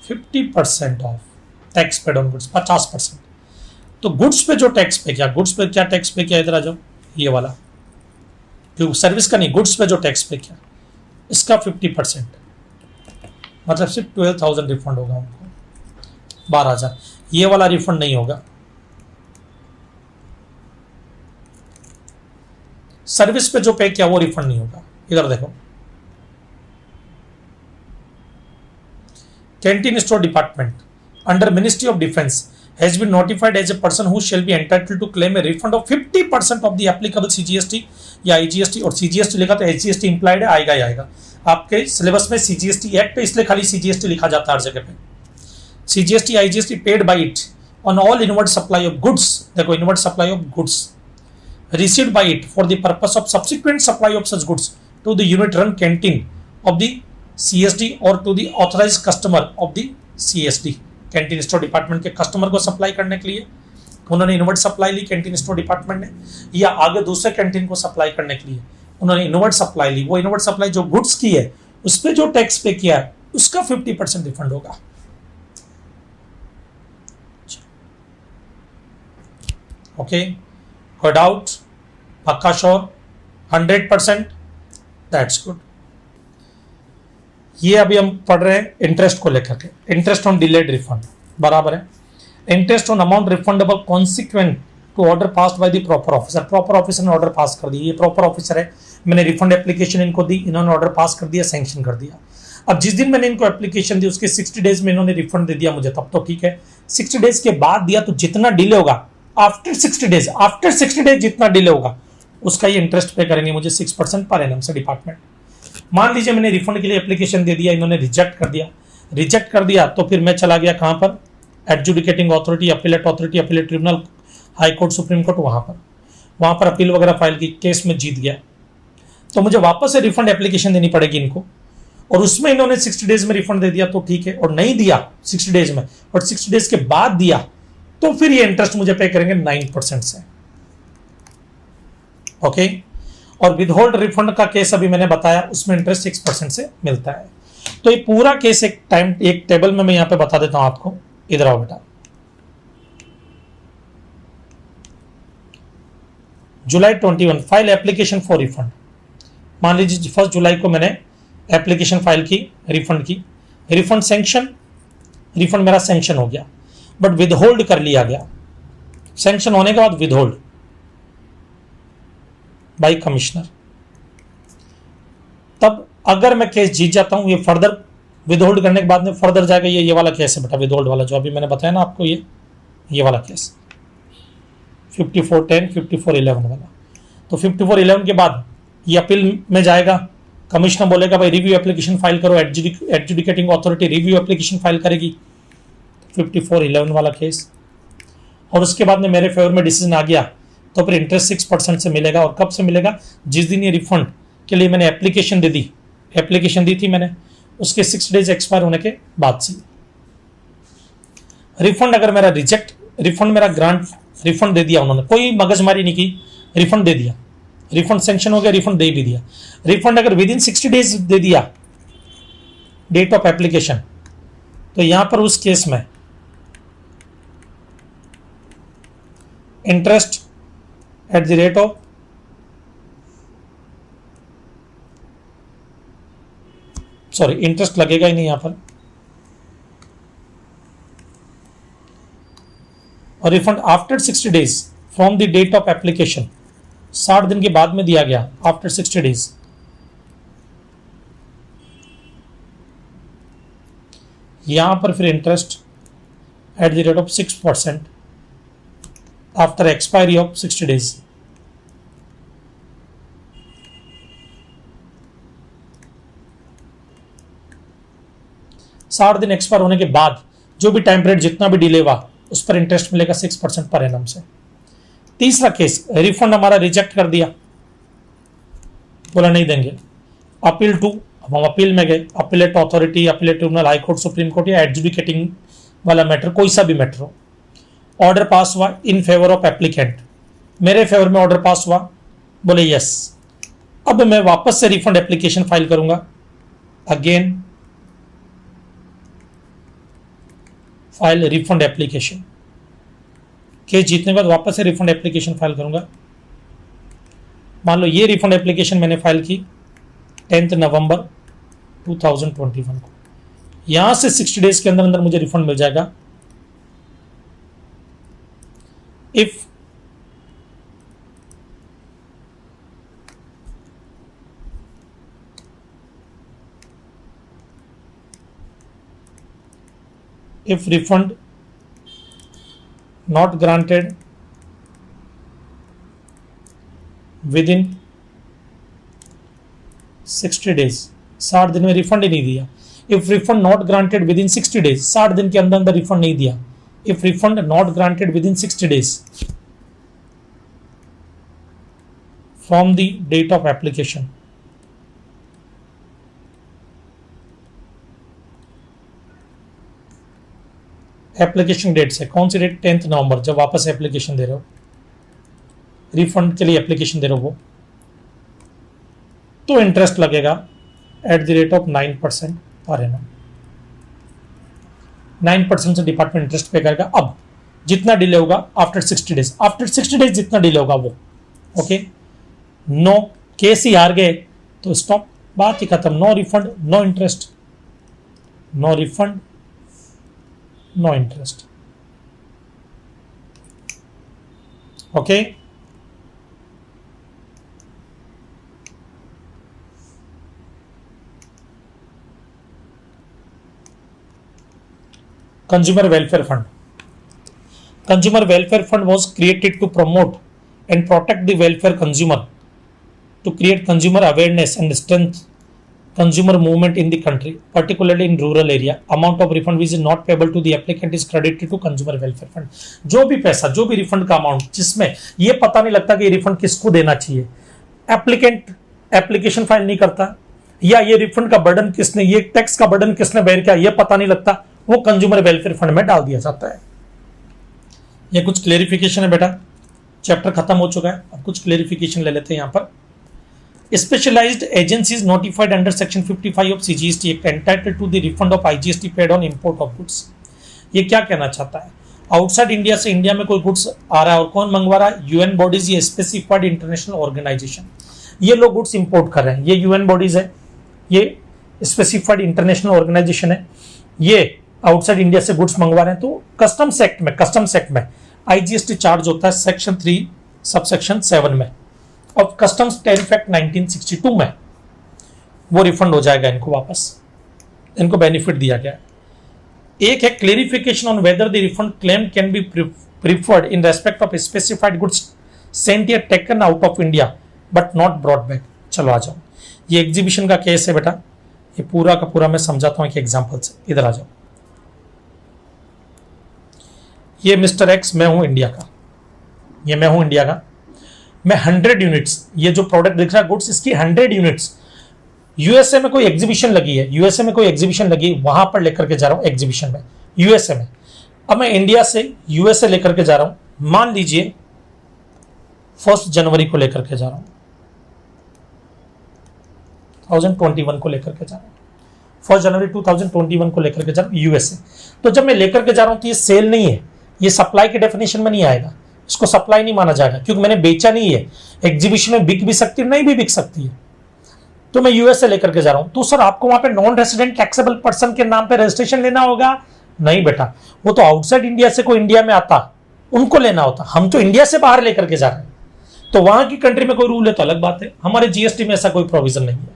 50% of tax paid on goods, 50%। तो गुड्स पे जो टैक्स पे किया, गुड्स पे क्या टैक्स पे किया? इधर आ जाओ, ये वाला, क्योंकि सर्विस का नहीं, गुड्स पे जो टैक्स पे किया इसका 50%, मतलब सिर्फ 12,000 रिफंड होगा उनको, 12,000। ये वाला रिफंड नहीं होगा। सर्विस पे जो पे किया वो रिफंड नहीं होगा। इधर देखो, canteen store department under ministry of defence has been notified as a person who shall be entitled to claim a refund of 50% of the applicable CGST या IGST, और CGST लिखा तो HGST implied है, आएगा ही आएगा। आपके सिलेबस में CGST act है, इसलिए खाली CGST लिखा जाता है हर जगह पे। CGST IGST paid by it on all inward supply of goods, देखो inward supply of goods received by it for the purpose of subsequent supply of such goods to the unit run canteen of the CSD or to the authorized customer of the CSD। Canteen store department के customer को supply करने के लिए उन्होंने inward supply ली canteen store department ने, या आगे दूसरे कैंटीन को सप्लाई करने के लिए उन्होंने इनवर्ट सप्लाई ली। वो इनवर्ट सप्लाई जो गुड्स की है उस पर जो टैक्स पे किया है उसका 50% रिफंड होगा। ओके, कोई डाउट? पक्का श्योर? 100%? That's good. ये अभी हम पढ़ रहे हैं इंटरेस्ट को लेकर के। इंटरेस्ट ऑन डिलेड रिफंड बराबर है interest on amount refundable consequent to order passed by the proper officer. Proper officer ने ऑर्डर पास कर दिया, ये प्रॉपर ऑफिसर है, मैंने रिफंड एप्लीकेशन इनको दी, इन्होंने ऑर्डर पास कर दिया, सैंक्शन कर दिया। अब जिस दिन मैंने इनको एप्लीकेशन दी उसके 60 डेज में इन्होंने रिफंड दे दिया मुझे, तब तो ठीक है। 60 डेज के बाद दिया तो जितना डिले होगा आफ्टर 60 डेज जितना डिले होगा उसका ये इंटरेस्ट पे करेंगे मुझे 6% पर एनम से डिपार्टमेंट। मान लीजिए मैंने रिफंड के लिए एप्लीकेशन दे दिया, इन्होंने रिजेक्ट कर दिया तो फिर मैं चला गया कहां पर? Adjudicating authority, appellate authority, appellate tribunal, high court, supreme court, वहां पर अपील वगैरह फाइल की, केस में जीत गया तो मुझे वापस से रिफंड एप्लीकेशन देनी पड़ेगी इनको, और उसमें इन्होंने 60 डेज में रिफंड दे दिया तो ठीक है, और नहीं दिया 60 डेज में और 60 डेज के बाद दिया तो फिर ये इंटरेस्ट मुझे पे करेंगे 9% से। ओके, और विदहोल्ड रिफंड का केस अभी मैंने बताया, उसमें इंटरेस्ट 6% से मिलता है। तो ये पूरा केस एक टेबल में मैं यहां पे बता देता हूं आपको। इधर आओ बेटा, जुलाई 21 फाइल एप्लीकेशन फॉर रिफंड। मान लीजिए 1 जुलाई को मैंने एप्लीकेशन फाइल की, रिफंड की, रिफंड सैंक्शन, रिफंड मेरा सैंक्शन हो गया बट विदहोल्ड कर लिया गया। सैंक्शन होने के बाद विदहोल्ड बाई कमिश्नर। तब अगर मैं केस जीत जाता हूं, ये फर्दर विदहोल्ड करने के बाद में फर्दर जाएगा, ये वाला केस है बेटा, विदहोल्ड वाला जो अभी मैंने बताया ना आपको, ये वाला केस 5410 5411 वाला। तो 5411 के बाद ये अपील में जाएगा, कमिश्नर बोलेगा भाई रिव्यू एप्लीकेशन फाइल करो, adjudicating authority review application file करेगी, 5411 वाला केस। और उसके बाद में मेरे फेवर में डिसीजन आ गया तो फिर इंटरेस्ट 6% से मिलेगा। और कब से मिलेगा? जिस दिन ये रिफंड के लिए मैंने एप्लीकेशन दी थी मैंने, उसके 6 डेज एक्सपायर होने के बाद से। रिफंड अगर मेरा रिफंड मेरा ग्रांट रिफंड दे दिया उन्होंने, कोई मगजमारी नहीं की, रिफंड दे दिया, रिफंड सैंक्शन हो गया, रिफंड दे भी दिया। रिफंड अगर विद इन 60 डेज दे दिया डेट ऑफ एप्लीकेशन, तो यहां पर उस केस में interest at the rate of interest लगेगा ही नहीं यहां पर, और refund after 60 days from the date of application, 60 दिन के बाद में दिया गया, आफ्टर 60 डेज। यहां पर फिर interest at the rate of 6% after expiry of 60 days. साठ दिन एक्सपायर होने के बाद जो भी टाइम पीरियड जितना भी डिले हुआ उस पर इंटरेस्ट मिलेगा 6% पर एनम से। तीसरा केस, रिफंड हमारा रिजेक्ट कर दिया, बोला नहीं देंगे, अपील टू, अब हम अपील में गए, appellate authority, appellate tribunal, high court, supreme court या एडजुडिकेटिंग वाला मैटर, कोई सा भी मैटर हो। ऑर्डर पास हुआ इन फेवर ऑफ एप्लीकेंट, मेरे फेवर में ऑर्डर पास हुआ, बोले यस। अब मैं वापस से रिफंड एप्लीकेशन फाइल करूंगा, again file refund application, case जीतने के बाद वापस से रिफंड एप्लीकेशन फाइल करूंगा। मान लो ये रिफंड एप्लीकेशन मैंने फाइल की 10 नवंबर 2021 को, यहां से 60 डेज के अंदर अंदर मुझे रिफंड मिल जाएगा if refund not granted within 60 days, 60 दिन में रिफंड ही नहीं दिया। If refund not granted within 60 days, 60 दिन के अंदर अंदर रिफंड नहीं दिया, if refund not granted within 60 days from the date of application, application date से, कौन सी डेट? 10 नवंबर, जब वापस एप्लीकेशन दे रहे हो, रिफंड के लिए एप्लीकेशन दे रहे हो वो, तो इंटरेस्ट लगेगा eight the rate of 9% per annum. 9% से डिपार्टमेंट इंटरेस्ट पे करेगा। अब जितना डिले होगा आफ्टर 60 डेज, आफ्टर 60 डेज जितना डिले होगा वो, ओके, नो केस ही हार गए तो स्टॉप, बात ही खत्म, no refund no interest, no refund no interest, okay. Consumer Welfare Fund. Consumer Welfare Fund was created to promote and protect the welfare consumer, to create consumer awareness and strengthen consumer movement in the country, particularly in rural area. Amount of refund which is not payable to the applicant is credited to Consumer Welfare Fund. जो भी पैसा, जो भी refund का amount जिसमें ये पता नहीं लगता कि ये रिफंड किसको देना चाहिए, एप्लीकेंट एप्लीकेशन फाइल नहीं करता, या ये रिफंड का बर्डन किसने, ये टैक्स का बर्डन किसने बेयर किया, ये पता नहीं लगता, वो कंज्यूमर वेलफेयर फंड में डाल दिया जाता है। ये कुछ क्लेरिफिकेशन है बेटा, चैप्टर खत्म हो चुका है, अब कुछ क्लेरिफिकेशन ले लेते हैं यहाँ पर। Specialised agencies notified under section 55 of CGST act entitled to the refund of IGST paid on import of goods. ये क्या कहना चाहता है? आउटसाइड इंडिया से इंडिया में कोई गुड्स आ रहा है और कौन मंगवा रहा है? यूएन बॉडीज, ये स्पेसिफाइड इंटरनेशनल ऑर्गेनाइजेशन, ये लोग गुड्स इंपोर्ट कर रहे हैं। ये यूएन बॉडीज है, ये स्पेसिफाइड इंटरनेशनल ऑर्गेनाइजेशन है, ये आउटसाइड इंडिया से गुड्स मंगवा रहे हैं। तो कस्टम्स एक्ट में आईजीएसटी चार्ज होता है सेक्शन 3 सबसेक्शन 7 में, और कस्टम्स टैरिफ एक्ट 1962 में वो रिफंड हो जाएगा इनको, वापस इनको बेनिफिट दिया गया है। एक है clarification on whether the refund claim can be preferred in respect of specified goods sent या taken out of India but not brought back. चलो आ जाओ, ये एग्जीबिशन का केस है बेटा, ये पूरा का पूरा मैं समझाता हूं एक एग्जांपल से। इधर आ जाओ, ये मिस्टर एक्स, मैं हूं इंडिया का, ये मैं हूं इंडिया का, मैं 100 यूनिट्स, ये जो प्रोडक्ट दिख रहा है गुड्स, इसकी 100 यूनिट्स यूएसए में कोई एग्जीबिशन लगी है, यूएसए में कोई एग्जीबिशन लगी, वहां पर लेकर के जा रहा हूं एग्जीबिशन में यूएसए में। अब मैं इंडिया से यूएसए लेकर के जा रहा हूं, मान लीजिए 1 जनवरी को लेकर के जा रहा हूं, 2021 को लेकर के जा रहा हूं, 1 जनवरी 2021 को लेकर के जा रहा हूं यूएसए। तो जब मैं लेकर के जा रहा हूं तो ये सेल नहीं है, ये सप्लाई के डेफिनेशन में नहीं आएगा, इसको सप्लाई नहीं माना जाएगा क्योंकि मैंने बेचा नहीं है। एग्जीबिशन में बिक भी सकती है, नहीं भी बिक सकती है। तो मैं यूएसए लेकर के जा रहा हूं, तो सर आपको वहां पे नॉन रेसिडेंट टैक्सेबल पर्सन के नाम पे रजिस्ट्रेशन लेना होगा? नहीं बेटा, वो तो आउटसाइड इंडिया से कोई इंडिया में आता उनको लेना होता, हम तो इंडिया से बाहर लेकर के जा रहे हैं। तो वहां की कंट्री में कोई रूल है तो अलग बात है, हमारे जीएसटी में ऐसा कोई प्रोविजन नहीं है।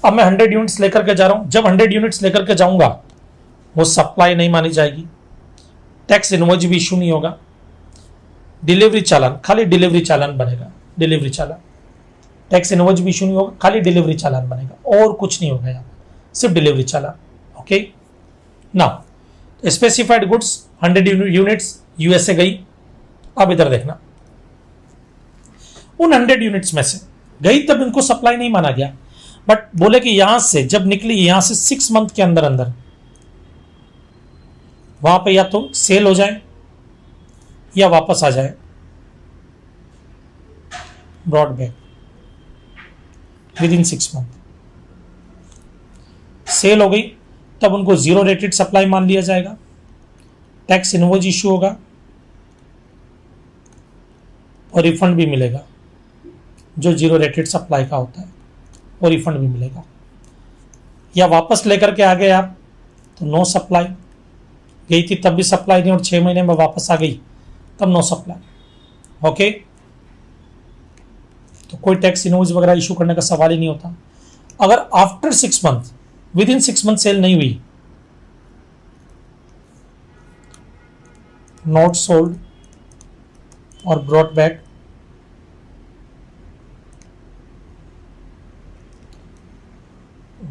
अब मैं 100 यूनिट्स लेकर के जा रहा हूं, जब 100 यूनिट्स लेकर के जाऊंगा वो सप्लाई नहीं मानी जाएगी, टैक्स इनवॉइस भी इशू नहीं होगा, डिलीवरी चालान, खाली डिलीवरी चालान बनेगा, डिलीवरी चालान, टैक्स इनवॉइस भी इशू नहीं होगा, खाली डिलीवरी चालान बनेगा और कुछ नहीं होगा, यहाँ सिर्फ delivery challan. Okay, now specified goods 100 units USA गई। अब इधर देखना, उन 100 यूनिट्स में से गई तब इनको सप्लाई नहीं माना गया, बट बोले कि यहां से जब निकली, यहां से 6 मंथ के अंदर अंदर वहां पे या तो सेल हो जाए या वापस आ जाए broadband within 6 month. Sale हो गई तब उनको 0 रेटेड सप्लाई मान लिया जाएगा, टैक्स इनवॉइस इशू होगा और रिफंड भी मिलेगा, जो 0 रेटेड सप्लाई का होता है वो रिफंड भी मिलेगा। या वापस लेकर के आ गए आप तो नो सप्लाई, गई थी तब भी सप्लाई नहीं और 6 महीने में वापस आ गई तब नो सप्लाई। ओके, तो कोई टैक्स इनवॉइस वगैरह इशू करने का सवाल ही नहीं होता। अगर after 6 month, within 6 month sale नहीं हुई, नॉट सोल्ड और brought back,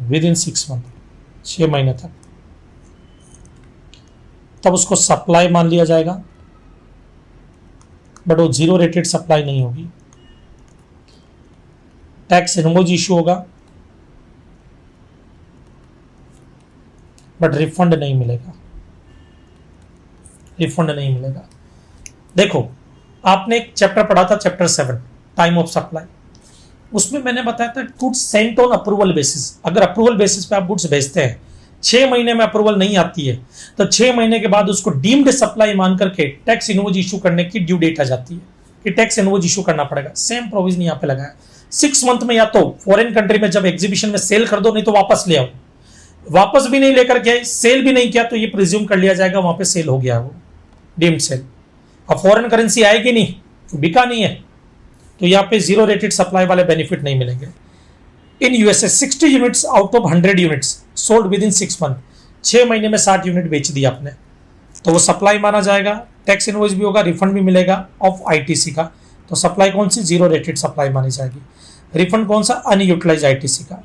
within 6 month, 6 महीने तक, तब उसको सप्लाई मान लिया जाएगा, बट वो 0 रेटेड सप्लाई नहीं होगी, टैक्स इनवॉइस इशू होगा बट रिफंड नहीं मिलेगा, रिफंड नहीं मिलेगा। देखो, आपने एक चैप्टर पढ़ा था, चैप्टर 7 टाइम ऑफ सप्लाई, उसमें मैंने बताया था goods Saint on approval basis. अगर अप्रूवल बेसिस पे आप गुड्स भेजते हैं, 6 महीने में अप्रूवल नहीं आती है तो 6 महीने के बाद उसको डीम्ड सप्लाई मान करके टैक्स इनवॉइस इशू करने की ड्यू डेट आ जाती है कि टैक्स इनवॉइस इशू करना पड़ेगा। सेम प्रोविजन यहाँ पे लगाया। 6 मंथ में या तो फॉरेन कंट्री में जब एग्जीबिशन में सेल कर दो, नहीं तो वापस ले आओ। वापस भी नहीं लेकर के, सेल भी नहीं किया तो ये प्रिज्यूम कर लिया जाएगा वहां पे सेल हो गया, वो डीम्ड सेल। अब फॉरेन करेंसी आएगी नहीं, बिका नहीं है, तो यहाँ पे 0 रेटेड सप्लाई वाले बेनिफिट नहीं मिलेंगे। In USA 60 units out of 100 units sold with in 6 month, 6 महीने में 60 यूनिट बेच दिया आपने, तो वो सप्लाई माना जाएगा, टैक्स इनवॉइस भी होगा, रिफंड भी मिलेगा ऑफ आईटीसी का। तो सप्लाई कौन सी? 0 रेटेड सप्लाई मानी जाएगी। रिफंड कौन सा? अनयूटिलाइज आईटीसी का।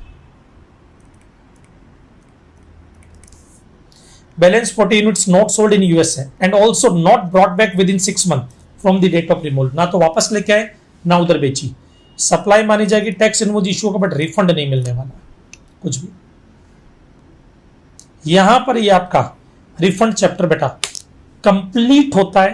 Balance 40 units not sold in USA and also not brought back within 6 month from the date of removal. ना तो वापस लेके आए ना उधर बेची, सप्लाई मानी जाएगी, टैक्स इनवॉइस इशू होगा बट रिफंड नहीं मिलने वाला कुछ भी। यहां पर ये आपका रिफंड चैप्टर बेटा कंप्लीट होता है